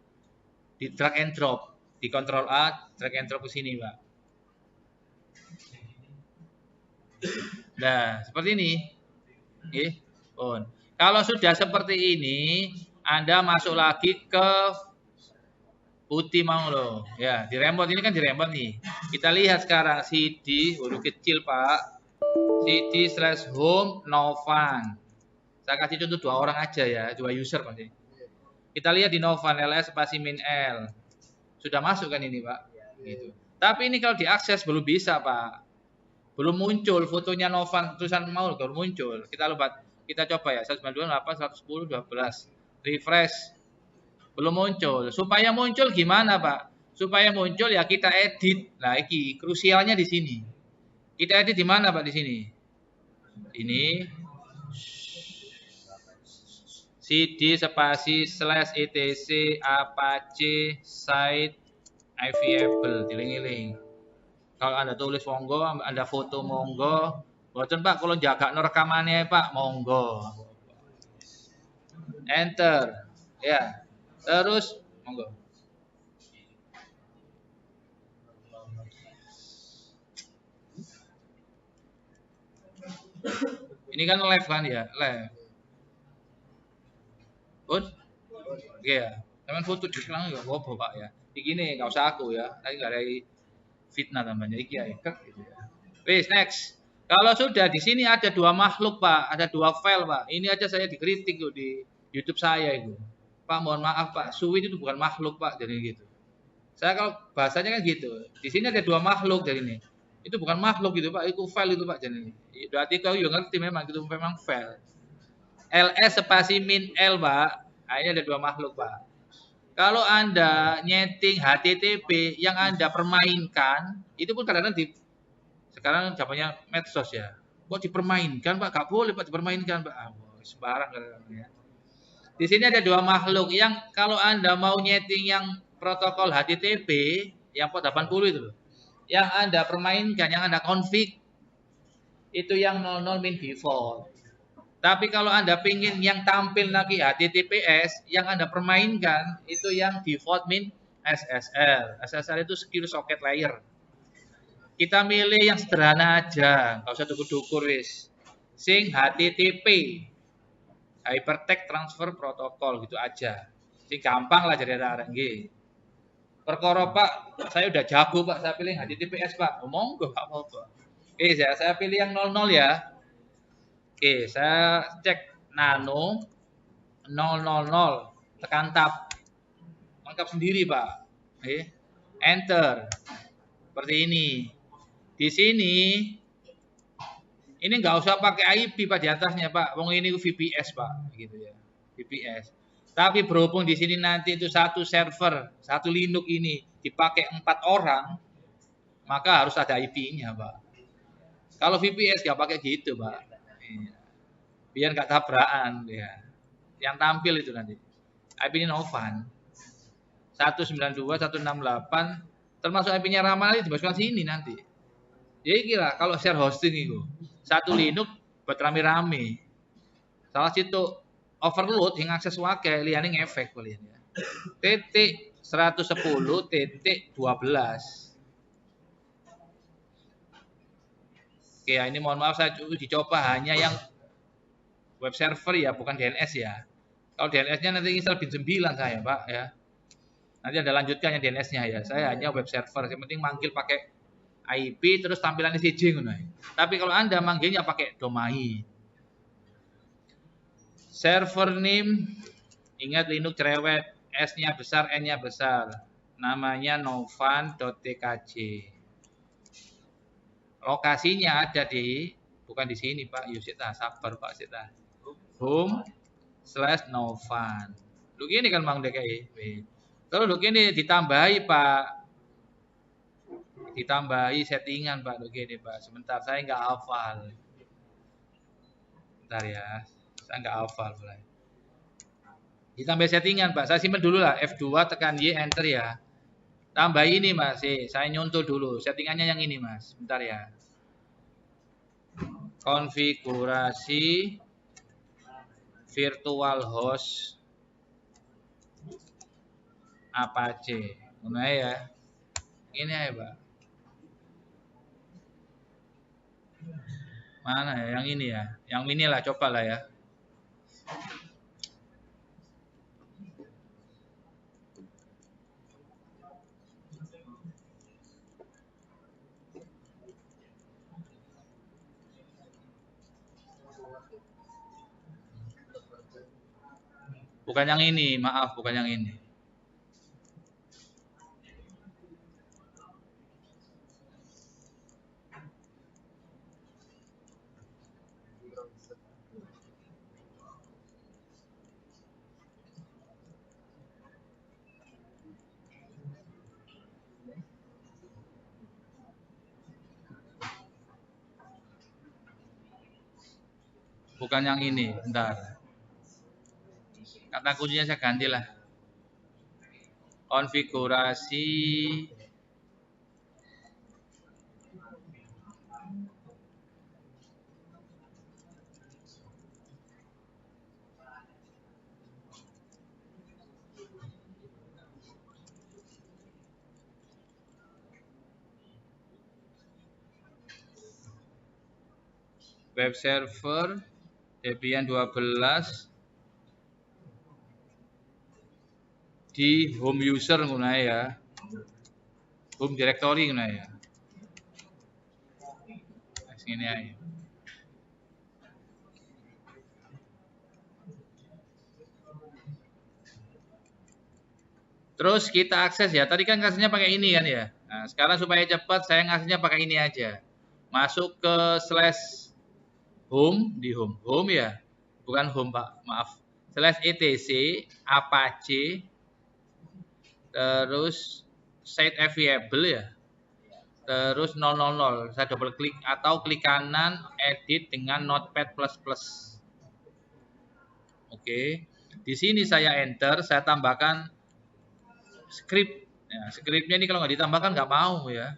S1: di drag and drop. Di Ctrl A, drag and drop ke sini, Pak. Nah, seperti ini. Oke, on. Kalau sudah seperti ini, Anda masuk lagi ke putih mau loh. Ya, di remote ini kan di remote nih. Kita lihat sekarang CD huruf kecil, Pak. CD/home Novan. Saya kasih contoh 2 orang aja ya, 2 user pasti. Kita lihat di Novan ls spasi min L. Sudah masuk kan ini, Pak? Gitu. Tapi ini kalau diakses belum bisa, Pak. Belum muncul fotonya Novan tulisan mau baru muncul. Kita coba ya 192.8.110.12. Refresh. Belum muncul. Supaya muncul gimana, Pak? Supaya muncul ya kita edit. Nah, iki krusialnya di sini. Kita edit di mana, Pak, di sini? Ini cd spasi slash etc apache site available diling-iling. Kalau Anda tulis monggo, Anda foto monggo. Boten Pak, kalau jaga rekamannya Pak, monggo. Enter. Ya. Terus monggo. Ini kan live kan ya, live. Pun? Oke ya. Teman foto di selang ya apa Pak ya. Begini enggak usah aku ya. Tadi enggak ada fitnah namanya iki ya. Gitu ya. Wis next. Kalau sudah di sini ada dua makhluk Pak, ada dua file Pak. Ini aja saya dikritik kok di YouTube saya itu. Pak mohon maaf Pak, Suwi itu bukan makhluk Pak, jadi gitu. Saya kalau bahasanya kan gitu. Di sini ada dua makhluk jadi ini. Itu bukan makhluk gitu Pak, itu file itu Pak jadi. Berarti kau juga ngerti memang itu memang file. ls spasi min l Pak. Nah, ini ada dua makhluk Pak. Kalau Anda nyeting HTTP yang Anda permainkan, itu pun kadang-kadang di sekarang zamannya medsos ya. Kok dipermainkan Pak? Gak boleh Pak dipermainkan Pak. Ah, sembarang kadang-kadang ya. Di sini ada dua makhluk yang kalau Anda mau nyeting yang protokol HTTP yang port 80 itu loh. Yang Anda permainkan, yang Anda config itu yang 00 min default. Tapi kalau Anda pingin yang tampil lagi HTTPS, yang Anda permainkan itu yang default min SSL. SSL itu secure socket layer. Kita milih yang sederhana aja, nggak usah dukur-dukur wis. Sing HTTP, Hypertext Transfer Protocol gitu aja. Sing gampang lah jadi arek nggih. Perkara Pak, saya udah jago Pak, saya pilih HTTPS Pak. Monggo Pak, apa-apa. Oke, saya pilih yang 00 ya. Oke, saya cek nano 000 tekan tab. Lengkap sendiri Pak. Oke. Enter. Seperti ini. Di sini ini nggak usah pakai IP Pak di atasnya Pak. Wong ini VPS Pak, gitu ya. VPS. Tapi berhubung di sini nanti itu satu server, satu Linux ini dipakai 4 orang, maka harus ada IP-nya Pak. Kalau VPS nggak pakai gitu Pak. Biar nggak tabrakan ya. Yang tampil itu nanti. IP-nya Novan. 192.168 termasuk IP-nya Ramal dimasukkan sini nanti. Jadi kira kalau share hosting itu satu Linux buat rame-rame. Salah situ overload yang akses wakai liane ngefek kalian ya. Titik 110 titik 12. Oke, ini mohon maaf saya dicoba hanya yang web server ya, bukan DNS ya. Kalau DNS-nya nanti install bin 9 saya, Pak ya. Nanti ada lanjutkan yang DNS-nya ya. Saya hanya web server, yang penting manggil pakai IP terus tampilannya CJ ngono. Tapi kalau Anda manggilnya pakai domain. Server name, ingat Linux cerewet, S-nya besar, N-nya besar. Namanya novan.tkj. Lokasinya ada di, bukan di sini Pak, Yusita, sabar Pak Sita. home/novan. Lu gini kan Bang DKI. Terus lu gini ditambahi Pak. Ditambahi settingan Pak, lu gini Pak. Sebentar saya nggak hafal. Bentar ya. Saya nggak hafal mulai. Ditambah settingan Pak. Saya simpan dulu lah. F2 tekan Y enter ya. Tambah ini Mas. Saya nyontoh dulu. Settingannya yang ini Mas. Bentar ya. Konfigurasi virtual host Apache. Mana ya? Ini ya Pak. Mana ya? Yang ini ya. Yang ini lah. Coba lah ya. Bukan yang ini, maaf, bukan yang ini. Bukan yang ini, bentar. kata kuncinya saya gantilah. Konfigurasi web server Debian 12 di home user ngono ya. Home directory ngono ya. Sini aja. Terus kita akses ya. Tadi kan aksesnya pakai ini kan ya. Nah, sekarang supaya cepat saya aksesnya pakai ini aja. Masuk ke /home di home ya. Bukan home Pak, maaf. /etc apache terus site available ya. Terus 000. Saya double klik atau klik kanan edit dengan notepad++. Oke. Di sini saya enter, saya tambahkan script. Ya, scriptnya ini kalau nggak ditambahkan nggak mau ya.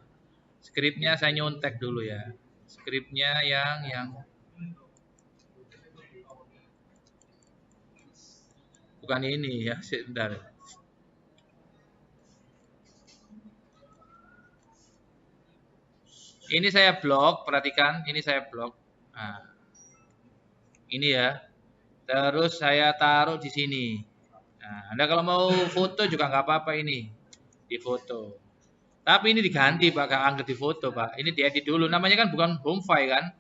S1: Scriptnya saya nyontek dulu ya. Scriptnya yang bukan ini ya. Sebentar. Ini saya blok, perhatikan. Ini saya blok. Nah, ini ya. Terus saya taruh di sini. Nah, Anda kalau mau foto juga nggak apa-apa ini. Di foto. Tapi ini diganti Pak, nggak angkat di foto Pak. Ini diedit dulu. Namanya kan bukan home file kan.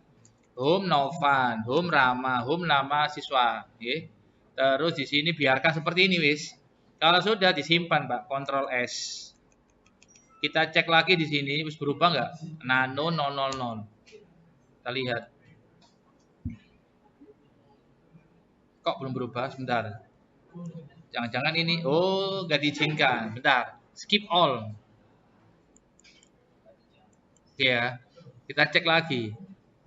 S1: Home Novan, home Rama, home nama siswa. Okay. Terus di sini biarkan seperti ini wis. Kalau sudah disimpan Pak, Ctrl S. Kita cek lagi di sini, wis berubah nggak? Nano 000. Kita lihat. Kok belum berubah? Sebentar. Jangan-jangan ini, oh nggak diizinkan. Bentar, skip all. Oke ya, kita cek lagi.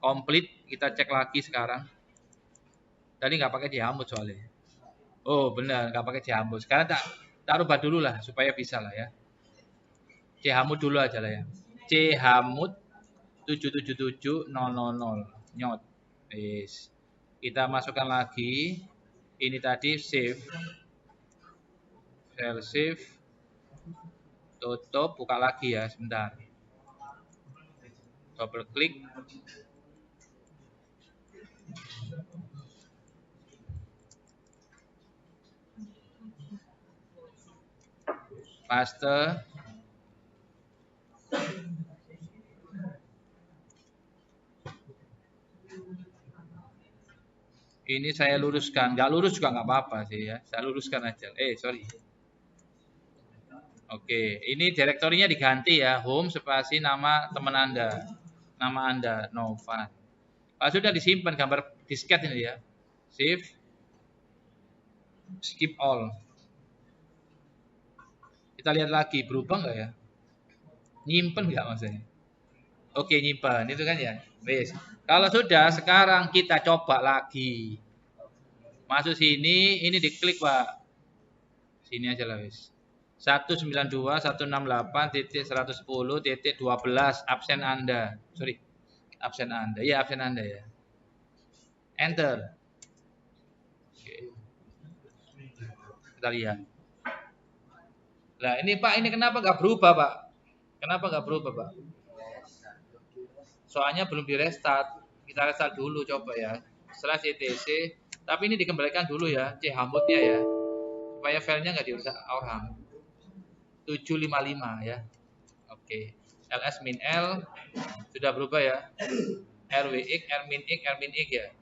S1: Complete, kita cek lagi sekarang. Tadi nggak pakai dihambut soalnya. Oh benar, nggak pakai dihambut. Sekarang tak rubah dulu lah supaya bisa lah ya. Chmod dulu aja lah ya. Chmod 777.000 nyot. Yes. Kita masukkan lagi. Ini tadi save. File save. Tutup, buka lagi ya, sebentar. Double klik. Paste. Ini saya luruskan, nggak lurus juga nggak apa-apa sih ya. Saya luruskan aja. Sorry. Oke, ini direktorinya diganti ya. Home spasi nama teman Anda. Nama Anda, Novan. Kalau sudah disimpan gambar disket ini ya. Save. Skip all. Kita lihat lagi, berubah nggak ya? Nyimpen nggak maksudnya? Oke, nyimpan. Itu kan ya. Wes. Kalau sudah, sekarang kita coba lagi. Masuk sini, ini diklik Pak. Sini aja lah wes. 192.168.110.12 absen Anda. Sorry. Absen Anda. Ya, absen Anda ya. Enter. Oke. Kita lihat. Nah, ini Pak, ini kenapa nggak berubah Pak? Kenapa nggak berubah Pak? Soalnya belum di restart. Kita restart dulu coba ya. /etc. Tapi ini dikembalikan dulu ya. Chmodnya ya. Supaya filenya nggak dirusak orang. 755 ya. Oke. ls-l sudah berubah ya. rwx, rminx ya.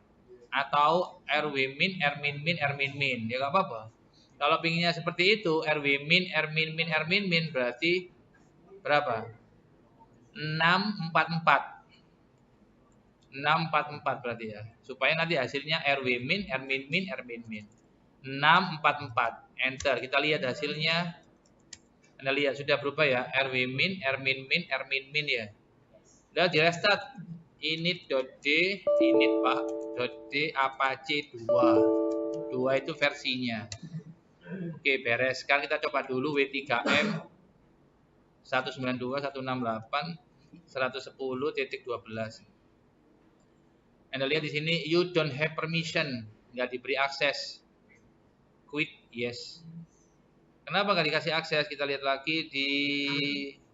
S1: Atau rwmin, rminmin, rminmin. Ya nggak apa-apa. Kalau pinginnya seperti itu, rwmin, rminmin berarti berapa? 644. 644 berarti ya. Supaya nanti hasilnya rwmin, rminmin. 644. Enter. Kita lihat hasilnya. Anda lihat sudah berubah ya. rwmin, rminmin ya. Sudah di restart. init.d, init Pak, .d apache 2. 2 itu versinya. Oke, beres. Sekarang kita coba dulu W3M 192.168.110.12. Anda lihat di sini, you don't have permission, nggak diberi akses. Quit, yes. Kenapa nggak dikasih akses? Kita lihat lagi di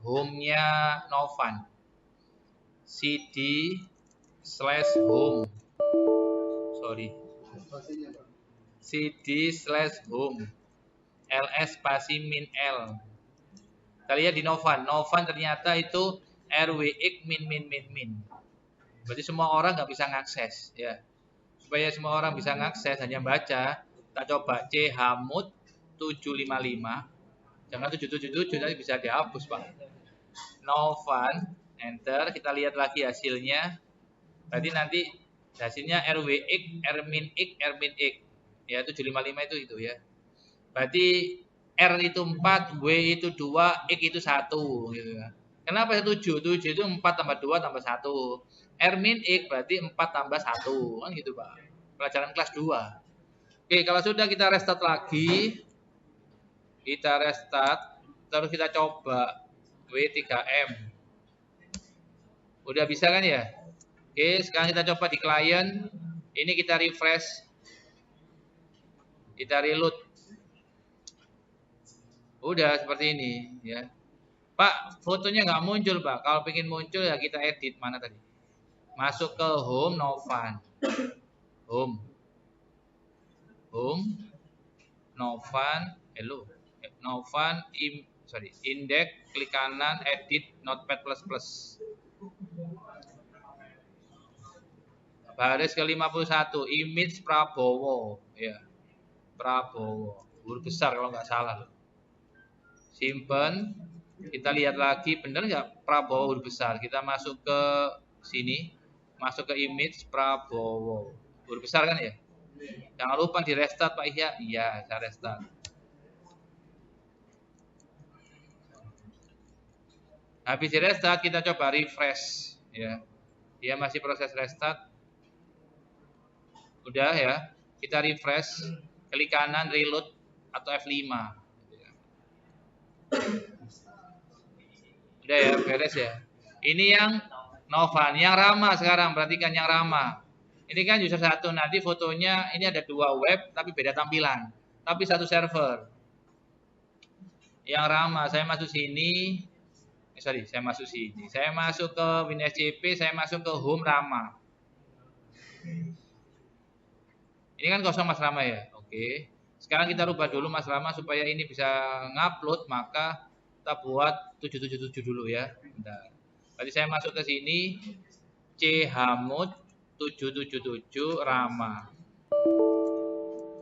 S1: home-nya Novan. cd/home. Sorry. cd/home. ls spasi min l. Kita lihat di Novan. Novan ternyata itu rwx min. Berarti semua orang nggak bisa ngakses, ya. Supaya semua orang bisa ngakses, hanya baca. Kita coba chmod 755. Jangan 777, nanti bisa dihapus, Pak. Novan, enter. Kita lihat lagi hasilnya. Berarti nanti hasilnya rwx, rmin x. Ya, 755 itu ya. Berarti R itu 4, W itu 2, X itu 1 gitu ya. Kenapa 7? 7 itu 4 tambah 2 tambah 1. R min X berarti 4 tambah 1. Kan gitu, Pak. Pelajaran kelas 2. Oke, kalau sudah kita restart lagi. Kita restart, terus kita coba W3M. Udah bisa kan ya? Oke, sekarang kita coba di client. Ini kita refresh. Kita reload. Udah seperti ini ya. Pak, fotonya nggak muncul, Pak. Kalau pengen muncul ya kita edit. Mana tadi? Masuk ke home Novan. Home. Novan, Novan index, klik kanan, edit notepad++. Baris ke-51, image Prabowo ya. Prabowo. Huruf besar kalau nggak salah loh. Simpen. Kita lihat lagi, benar nggak Prabowo huruf besar? Kita masuk ke sini, masuk ke image Prabowo. Huruf besar kan ya? Jangan lupa di restart, Pak Ihya. Iya, saya restart. Habis di restart, kita coba refresh. Ya, dia masih proses restart. Udah ya, kita refresh, klik kanan, reload atau F5. Udah ya, beres ya. Ini yang Novan, yang Rama sekarang, perhatikan yang Rama. Ini kan user 1, nanti fotonya ini ada 2 web tapi beda tampilan, tapi satu server. Yang Rama, saya masuk sini. Saya masuk sini. Saya masuk ke WinSCP, saya masuk ke home Rama. Ini kan kosong Mas Rama ya. Oke. Sekarang kita rubah dulu Mas Rama supaya ini bisa ngupload, maka kita buat 777 dulu ya. Bentar. Tadi saya masuk ke sini, chmod 777 Rama.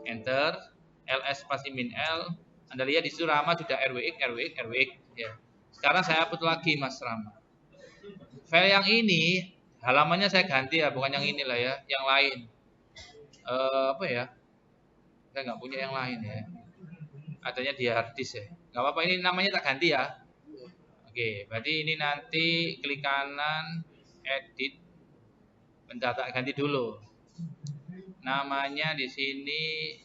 S1: Enter, ls spasi min l. Anda lihat di situ Rama sudah rwx ya. Sekarang saya upload lagi Mas Rama. File yang ini halamannya saya ganti ya, bukan yang inilah ya, yang lain. Apa ya? Saya nggak punya yang lain ya. Adanya di hard disk ya. Nggak apa-apa, ini namanya tak ganti ya. Oke, berarti ini nanti klik kanan, edit. Bentar, tak ganti dulu. Namanya di sini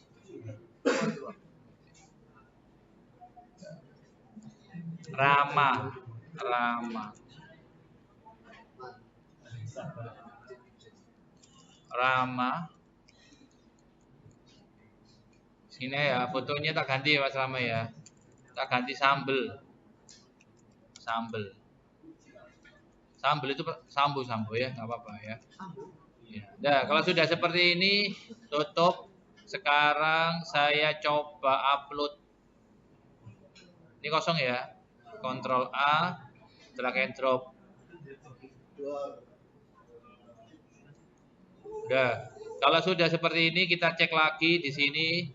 S1: Rama. Sini ya, fotonya tak ganti ya Mas Rama ya. Tak ganti sambel. Sambel itu sambo ya, nggak apa-apa ya. Nah, kalau sudah seperti ini, tutup. Sekarang saya coba upload. Ini kosong ya. Ctrl A, drag and drop. Udah. Kalau sudah seperti ini, kita cek lagi di sini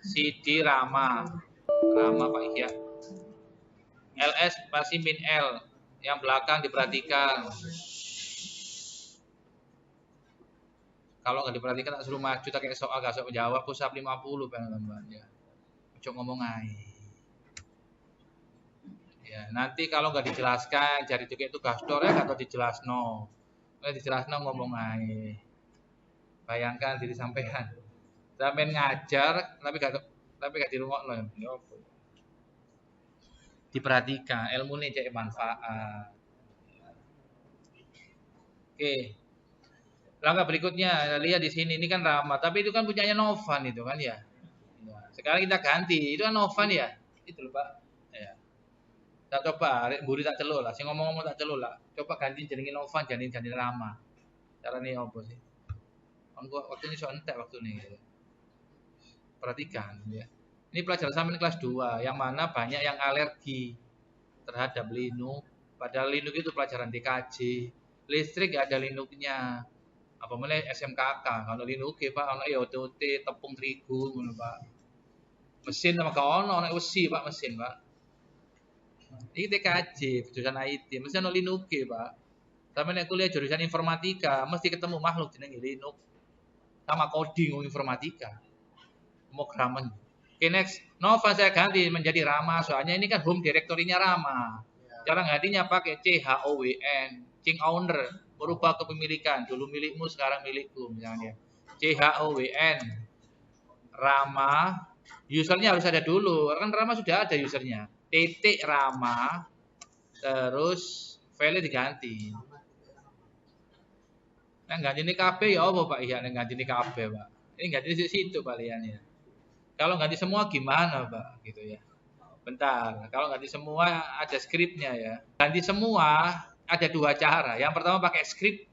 S1: CD Rama Pak Ihya. ls spasi min l, yang belakang diperhatikan. Kalau nggak diperhatikan tak suruh maju, tak kayak soal gak jawab, push up 50 teman-teman ya. Cok ngomong aja. Ya, nanti kalau nggak dijelaskan, jadi juga itu gastor ya atau dijelasno. Kalau dijelasno ngomong aja. Bayangkan diri sampean. Sampean ngajar tapi gak tapi gak dirungokno ya apa. Diperhatikan, ilmu ini cek manfaat. Oke. Langkah berikutnya, lihat di sini ini kan Rama, tapi itu kan punyanya Novan itu kan ya. Sekarang kita ganti, itu kan Novan ya. Itu loh Pak. Ya. Tak coba, buri tak celuk lah. Si ngomong-ngomong tak celuk lah. Coba ganti jenengin Novan, ganti Rama. Caranya apa sih? Waktu ini soal entek waktu ini. Gitu. Perhatikan ya. Ini pelajaran sampai kelas 2, yang mana banyak yang alergi terhadap Linux. Padahal Linux itu pelajaran DKJ. Listrik gak ada Linuxnya. Apa mana SMKK, kalau Linux Pak, kalau IoT, tepung terigu, ngono Pak. Mesin sama kau ono besi Pak, mesin Pak. Ini TKJ, jurusan IT, mesti ono Linux Pak. Tapi nek kuliah jurusan informatika, mesti ketemu makhluk jenenge Linux. Sama coding informatika. Pemrograman. Oke, next. Nova saya ganti menjadi Rama, soalnya ini kan home directory-nya Rama. Cara gantinya pakai CHOWN, Change Owner. Merubah kepemilikan, dulu milikmu sekarang milikku misalnya. CHOWN Rama, usernya harus ada dulu, kan Rama sudah ada usernya. Titik Rama, terus file diganti. Nah ganti ini KB ya apa Pak? Iya, ganti ini KB Pak. Ini ganti di situ Pak Lian ya. Kalau ganti semua gimana Pak? Gitu ya. Bentar, kalau ganti semua ada skripnya ya. Ganti semua ada dua cara. Yang pertama pakai skrip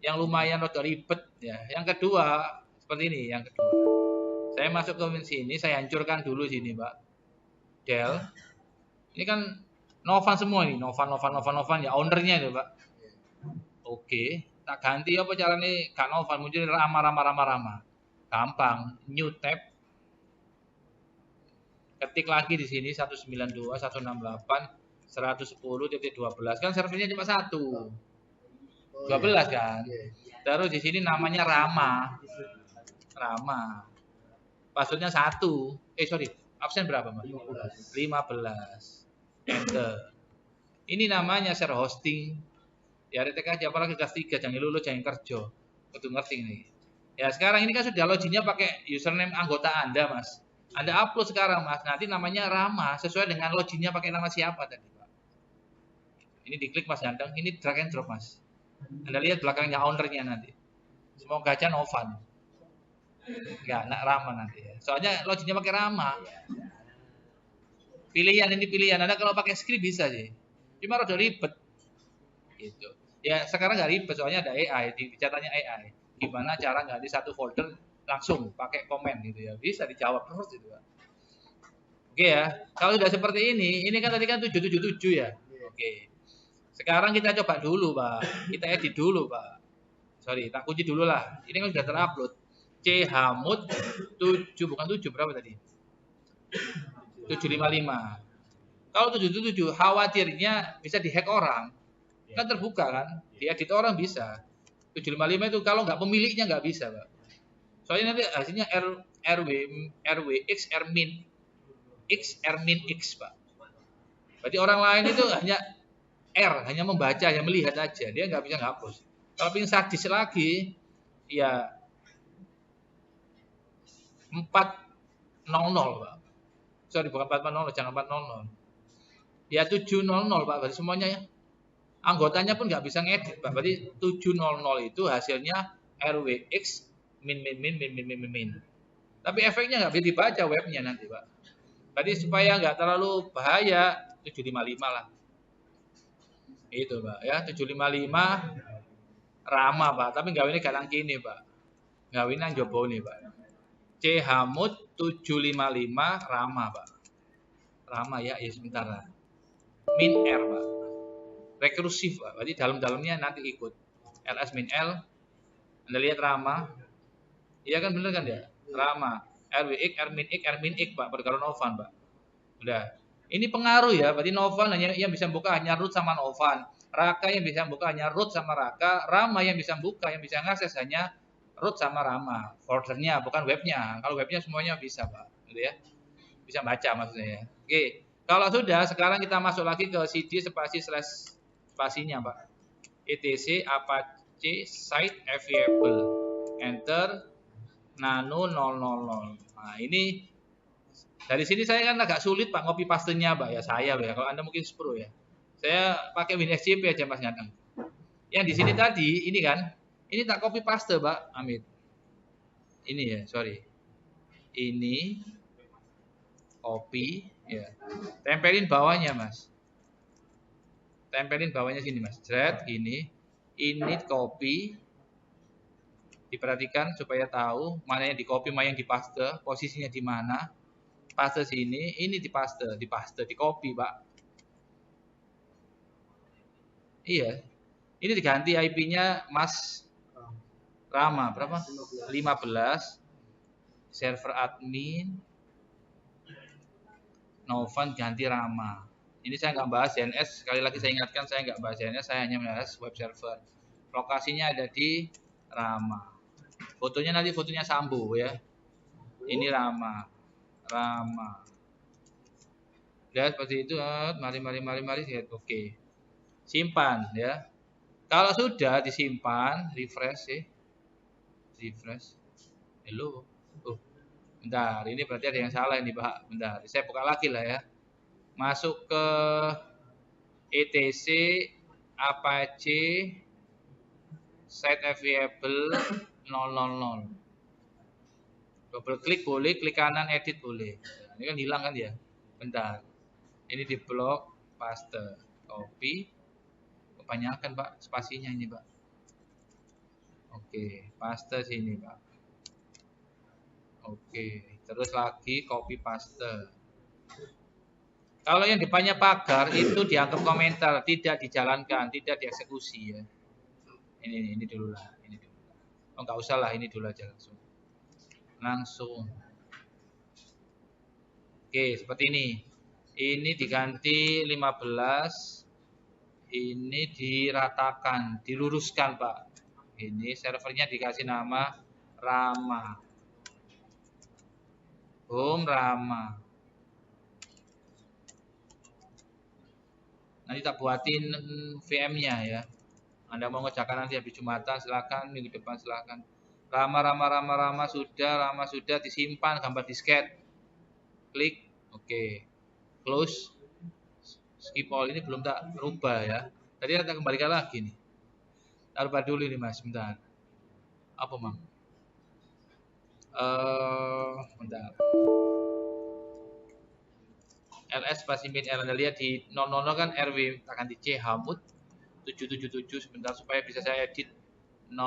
S1: yang lumayan rada ribet ya. Yang kedua seperti ini, yang kedua. Saya masuk ke sini, saya hancurkan dulu sini, Pak. Del. Ini kan Novan semua ini, Novan ya, ownernya itu, Pak. Oke, tak ganti apa caranya gak Novan muncul Rama. Gampang, new tab. Ketik lagi di sini 192.168.110.12 kan servernya cuma 1. 12 kan. Terus di sini namanya Rama. Passwordnya 1. Absen berapa, Mas? 15. Enter. Ini namanya share hosting. Ya retek aja apalagi kelas 3 jangan lulu jangan kerja. Kudu ngerti ini. Ya sekarang ini kan sudah loginnya pakai username anggota Anda, Mas. Anda upload sekarang, Mas. Nanti namanya Rama sesuai dengan loginnya pakai nama siapa tadi, Pak. Ini diklik Mas Ganteng, ini drag and drop, Mas. Anda lihat belakangnya ownernya nanti. Semoga aja Novan. Enggak, nak Rama nanti ya. Soalnya loginnya pakai Rama. Pilihan ini pilihan. Anda kalau pakai script bisa sih. Cuma rada ribet. Gitu. Ya sekarang nggak ribet soalnya ada AI, dicatanya AI. Gimana cara ganti satu folder langsung pakai komen gitu ya. Bisa dijawab terus gitu, Pak. Oke ya. Kalau sudah seperti ini kan tadi kan 777 ya. Oke. Sekarang kita coba dulu, Pak. Kita edit dulu, Pak. Sorry, tak kunci dulu lah. Ini kan sudah terupload. Chmod 7 bukan 7 berapa tadi? 755. Kalau 777 khawatirnya bisa dihack orang. Kan terbuka kan? Diedit orang bisa. 755 itu kalau nggak pemiliknya nggak bisa, Pak. Soalnya nanti hasilnya RWX Ermin X, Pak. Berarti orang lain itu hanya membaca, hanya melihat aja, dia nggak bisa ngapus. Kalau ingin sadis lagi, ya 400, Pak. Sorry, bukan 400, jangan 400. Ya 700, Pak. Berarti semuanya ya. Anggotanya pun nggak bisa ngedit, Pak. Berarti 700 itu hasilnya RWX min. Tapi efeknya nggak bisa dibaca webnya nanti, Pak. Tadi supaya nggak terlalu bahaya 755 lah. Itu, Pak. Ya 755 Rama, Pak. Tapi gawine galang kini, Pak. Gawine nang jopo nih, Pak. Chmod 755 Rama, Pak. Rama ya sebentar lah. Min R, Pak. Rekursif, Pak. Berarti dalam-dalamnya nanti ikut. LS min L. Anda lihat Rama. Iya kan bener kan ya? Rama. RWX, Rmin X, Pak. Perkara Novan, Pak. Udah. Ini pengaruh ya. Berarti Novan hanya yang bisa buka hanya root sama Novan. Raka yang bisa buka hanya root sama Raka. Rama yang bisa buka, yang bisa ngakses hanya root sama Rama. Foldernya, bukan webnya. Kalau webnya semuanya bisa, Pak. Gitu ya. Bisa baca maksudnya ya. Oke. Kalau sudah, sekarang kita masuk lagi ke cd spasinya, Pak. etc apache site available. Enter nano 000. Nah, ini Dari sini saya kan agak sulit Pak copy pastenya Pak ya, saya loh ya. Kalau Anda mungkin Pro ya. Saya pakai WinSCP aja Mas Ngandang. Yang di sini tadi ini kan, ini tak copy paste Pak Amit. Ini ya, sorry. Ini copy ya. Tempelin bawahnya Mas. Tempelin bawahnya sini Mas. Thread ini copy. Diperhatikan supaya tahu mana yang di copy, mana yang di paste, posisinya di mana. Paste sini, ini di paste, di copy, Pak. Iya. Ini diganti IP-nya Mas Rama, berapa? 15. Server admin. Novan ganti Rama. Ini saya nggak bahas DNS, sekali lagi saya ingatkan saya nggak bahas DNS, saya hanya membahas web server. Lokasinya ada di Rama. Fotonya nanti fotonya Sambo ya. Ini Rama. Ya seperti itu. Mari. Oke. Simpan ya. Kalau sudah disimpan, refresh ya. Refresh. Hello. Bentar, ini berarti ada yang salah ini Pak. Bentar, saya buka lagi lah ya. Masuk ke etc apache set available 000. Double klik boleh, klik kanan edit boleh. Nah, ini kan hilang kan ya. Bentar. Ini di blok, paste, copy. Kebanyakan Pak spasinya ini Pak. Oke, paste sini Pak. Oke, terus lagi copy paste. Kalau yang depannya pagar itu dianggap komentar, tidak dijalankan, tidak dieksekusi ya. Ini dulu lah, ini dulu. Oh nggak usah lah, ini dulu aja langsung. Oke, seperti ini. Ini diganti 15. Ini diratakan, diluruskan, Pak. Ini servernya dikasih nama Rama. Rama. Nanti tak buatin VM-nya ya. Anda mau ngerjakan nanti habis Jumatan, silakan. Minggu depan silakan. Rama sudah disimpan gambar disket. Klik, oke. Close. Skip all, ini belum tak rubah ya. Tadi kita kembalikan lagi nih. Rubah dulu ini Mas, bentar. Apa Mang? Bentar. LS pasti min Anda lihat di 00 kan RW tak ganti C Hamud 777 sebentar supaya bisa saya edit 000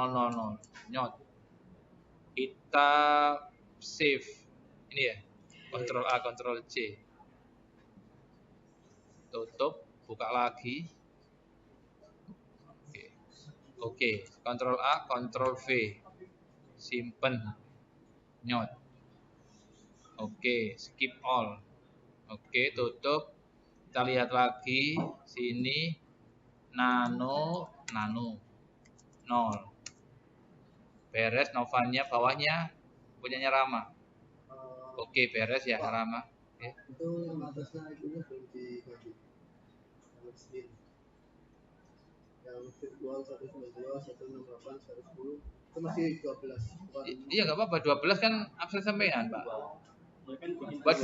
S1: nyot. Kita save ini ya, Ctrl A Ctrl C, tutup, buka lagi. Oke, Ctrl A Ctrl V, simpen, nyot. Oke, skip all. Oke, tutup. Kita lihat lagi sini nano 0. Beres. Novannya bawahnya punyanya Rama. Oke, beres ya Rama. Oke.
S3: Itu atasnya ini belum dibagi. Yang virtual 192, 168, 110 itu masih 12.
S1: Iya nggak apa-apa, 12 kan akses sampean Pak. Buat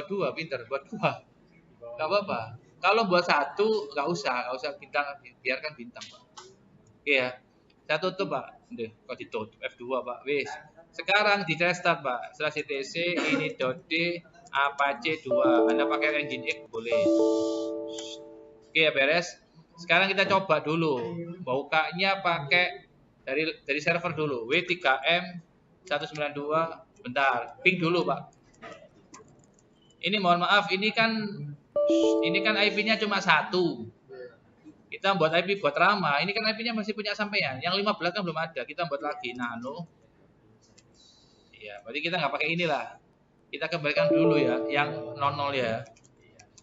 S1: dua, pinter, buat dua. Nggak apa-apa. Kalau buat satu nggak usah bintang, biarkan bintang Pak. Oke ya. Saya tutup Pak. Udah, kok ditutup F2 Pak. Wis. Sekarang di restart Pak. Setelah CTC ini .d apache 2. Anda pakai engine X boleh. Oke ya beres. Sekarang kita coba dulu. Bukanya pakai dari server dulu. W3M 192. Bentar, ping dulu Pak. Ini mohon maaf, ini kan IP-nya cuma 1. Kita buat IP buat Rama, ini kan IP-nya masih punya sampean. Yang 15 kan belum ada, kita buat lagi nano. Iya, berarti kita nggak pakai inilah. Kita kembalikan dulu ya, yang 00 ya.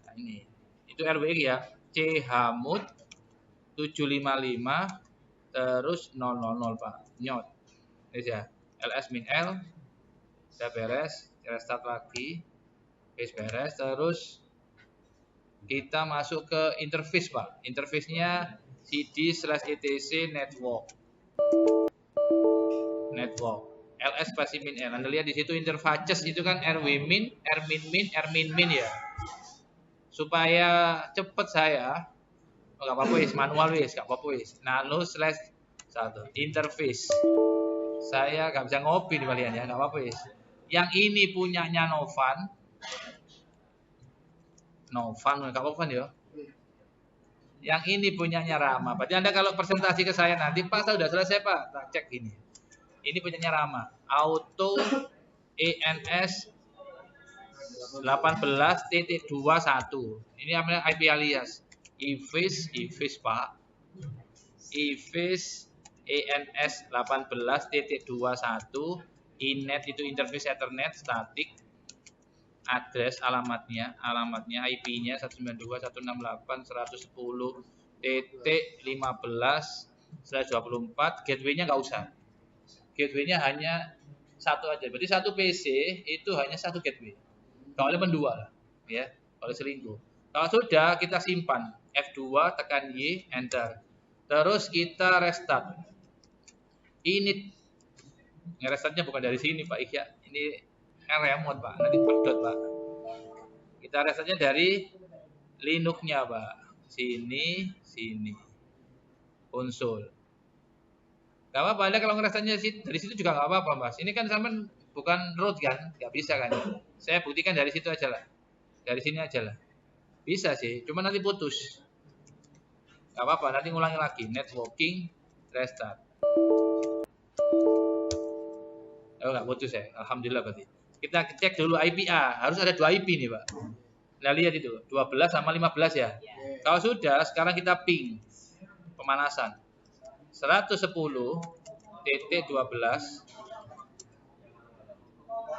S1: Nah, ini. Itu RWX ya. C Hamud 755 terus 000 Pak. Nyot. Ini ya. LS min L. Sudah beres, restart lagi. Beres, terus kita masuk ke interface Pak. Interface-nya cd/etc network. ls spasi min n. Anda lihat di situ interfaces itu kan rw min, r min min, r min min ya. Supaya cepet saya, nggak apa-apa wis, manual wis, nggak apa-apa wis. Nano slash 1 interface. Saya nggak bisa ngopi nih kalian ya, nggak apa-apa wis. Yang ini punyanya Novan, nggak apa-apa ya. Yang ini punyanya Rama. Berarti Anda kalau presentasi ke saya nanti, Pak, saya sudah selesai Pak, tak cek ini. Ini punyanya Rama. Auto ENS 18.21. Ini namanya IP alias. IFIS Pak. IFIS ENS 18.21. Inet itu interface Ethernet static. Address alamatnya IP-nya 192.168.110.15/24. Gateway-nya nggak usah. Gateway-nya hanya satu aja. Berarti satu PC itu hanya satu gateway. Kalau mendua lah, ya. Kalau selingkuh. Kalau sudah kita simpan F2 tekan Y enter. Terus kita restart. Ini ngerestartnya bukan dari sini Pak Ihya. Ini kan remote Pak, nanti pedot Pak. Kita restartnya dari Linux-nya Pak. Sini. Konsol. Gak apa-apa, Anda kalau ngerasanya dari situ juga gak apa-apa Mas. Ini kan sama bukan root kan, gak bisa kan. Saya buktikan dari situ aja lah. Dari sini aja lah. Bisa sih, cuma nanti putus. Gak apa-apa, nanti ngulangi lagi. Networking, restart. Oh gak putus ya, alhamdulillah berarti. Kita cek dulu IP A, harus ada 2 IP nih Pak. Nah lihat itu, 12 sama 15 ya. Kalau sudah, sekarang kita ping pemanasan 110.12.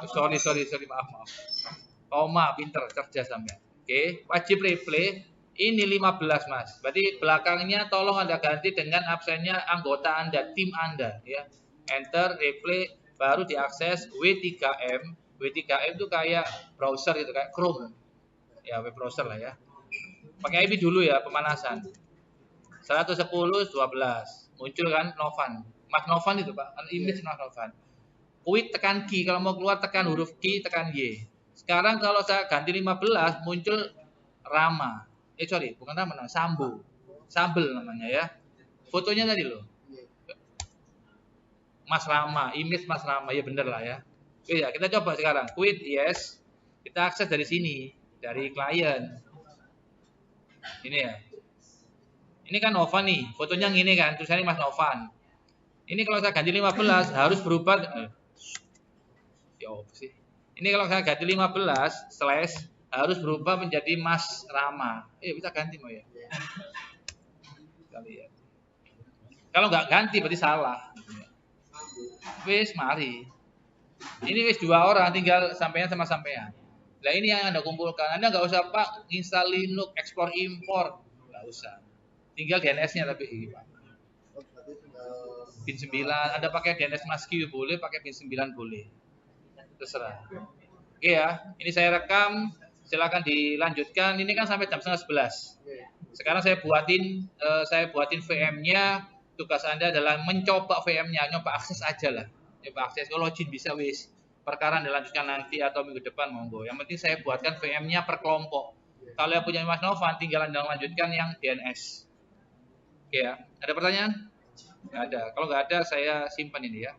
S1: Sorry, maaf. Koma, pinter, cerdas sampai. Oke, wajib replay. Ini 15 Mas. Berarti belakangnya tolong Anda ganti dengan absennya anggota Anda, tim Anda ya. Enter, replay, baru diakses W3M. W3M itu kayak browser itu, kayak Chrome. Ya, web browser lah ya. Pakai IP dulu ya, pemanasan. 110.12. Muncul kan Novan. Mas Novan itu Pak, image Mas Novan. Quit tekan Q, kalau mau keluar tekan huruf Q, tekan Y. Sekarang kalau saya ganti 15, muncul Rama. Bukan Rama, Sambel namanya ya. Fotonya tadi loh. Mas Rama, image Mas Rama, ya bener lah ya. Oke ya, kita coba sekarang. Quit, yes. Kita akses dari sini, dari klien. Ini ya. Ini kan Novan nih, fotonya gini kan, tulisannya Mas Novan. Ini kalau saya ganti 15 harus berubah. Ini kalau saya ganti 15 slash harus berubah menjadi Mas Rama. Bisa ganti mau ya. Kita lihat. Kalau nggak ganti berarti salah. Wis mari. Ini wis 2 orang, tinggal sampean sama sampean. Nah ini yang Anda kumpulkan. Anda nggak usah Pak install Linux, ekspor impor, nggak usah. Tinggal DNS-nya tapi Pak. Pin 9, Anda pakai DNS MASQ boleh, pakai pin 9 boleh. Terserah. Oke ya, ini saya rekam. Silakan dilanjutkan. Ini kan sampai jam 10:30. Sekarang saya buatin VM-nya. Tugas Anda adalah mencoba VM-nya, nyoba akses aja lah. Nyoba akses, kalau login bisa wis. Perkara dilanjutkan nanti atau minggu depan monggo. Yang penting saya buatkan VM-nya per kelompok. Kalau yang punya Mas Novan tinggal Anda lanjutkan yang DNS. Oke ya, ada pertanyaan? Nggak ada. Kalau nggak ada saya simpan ini ya.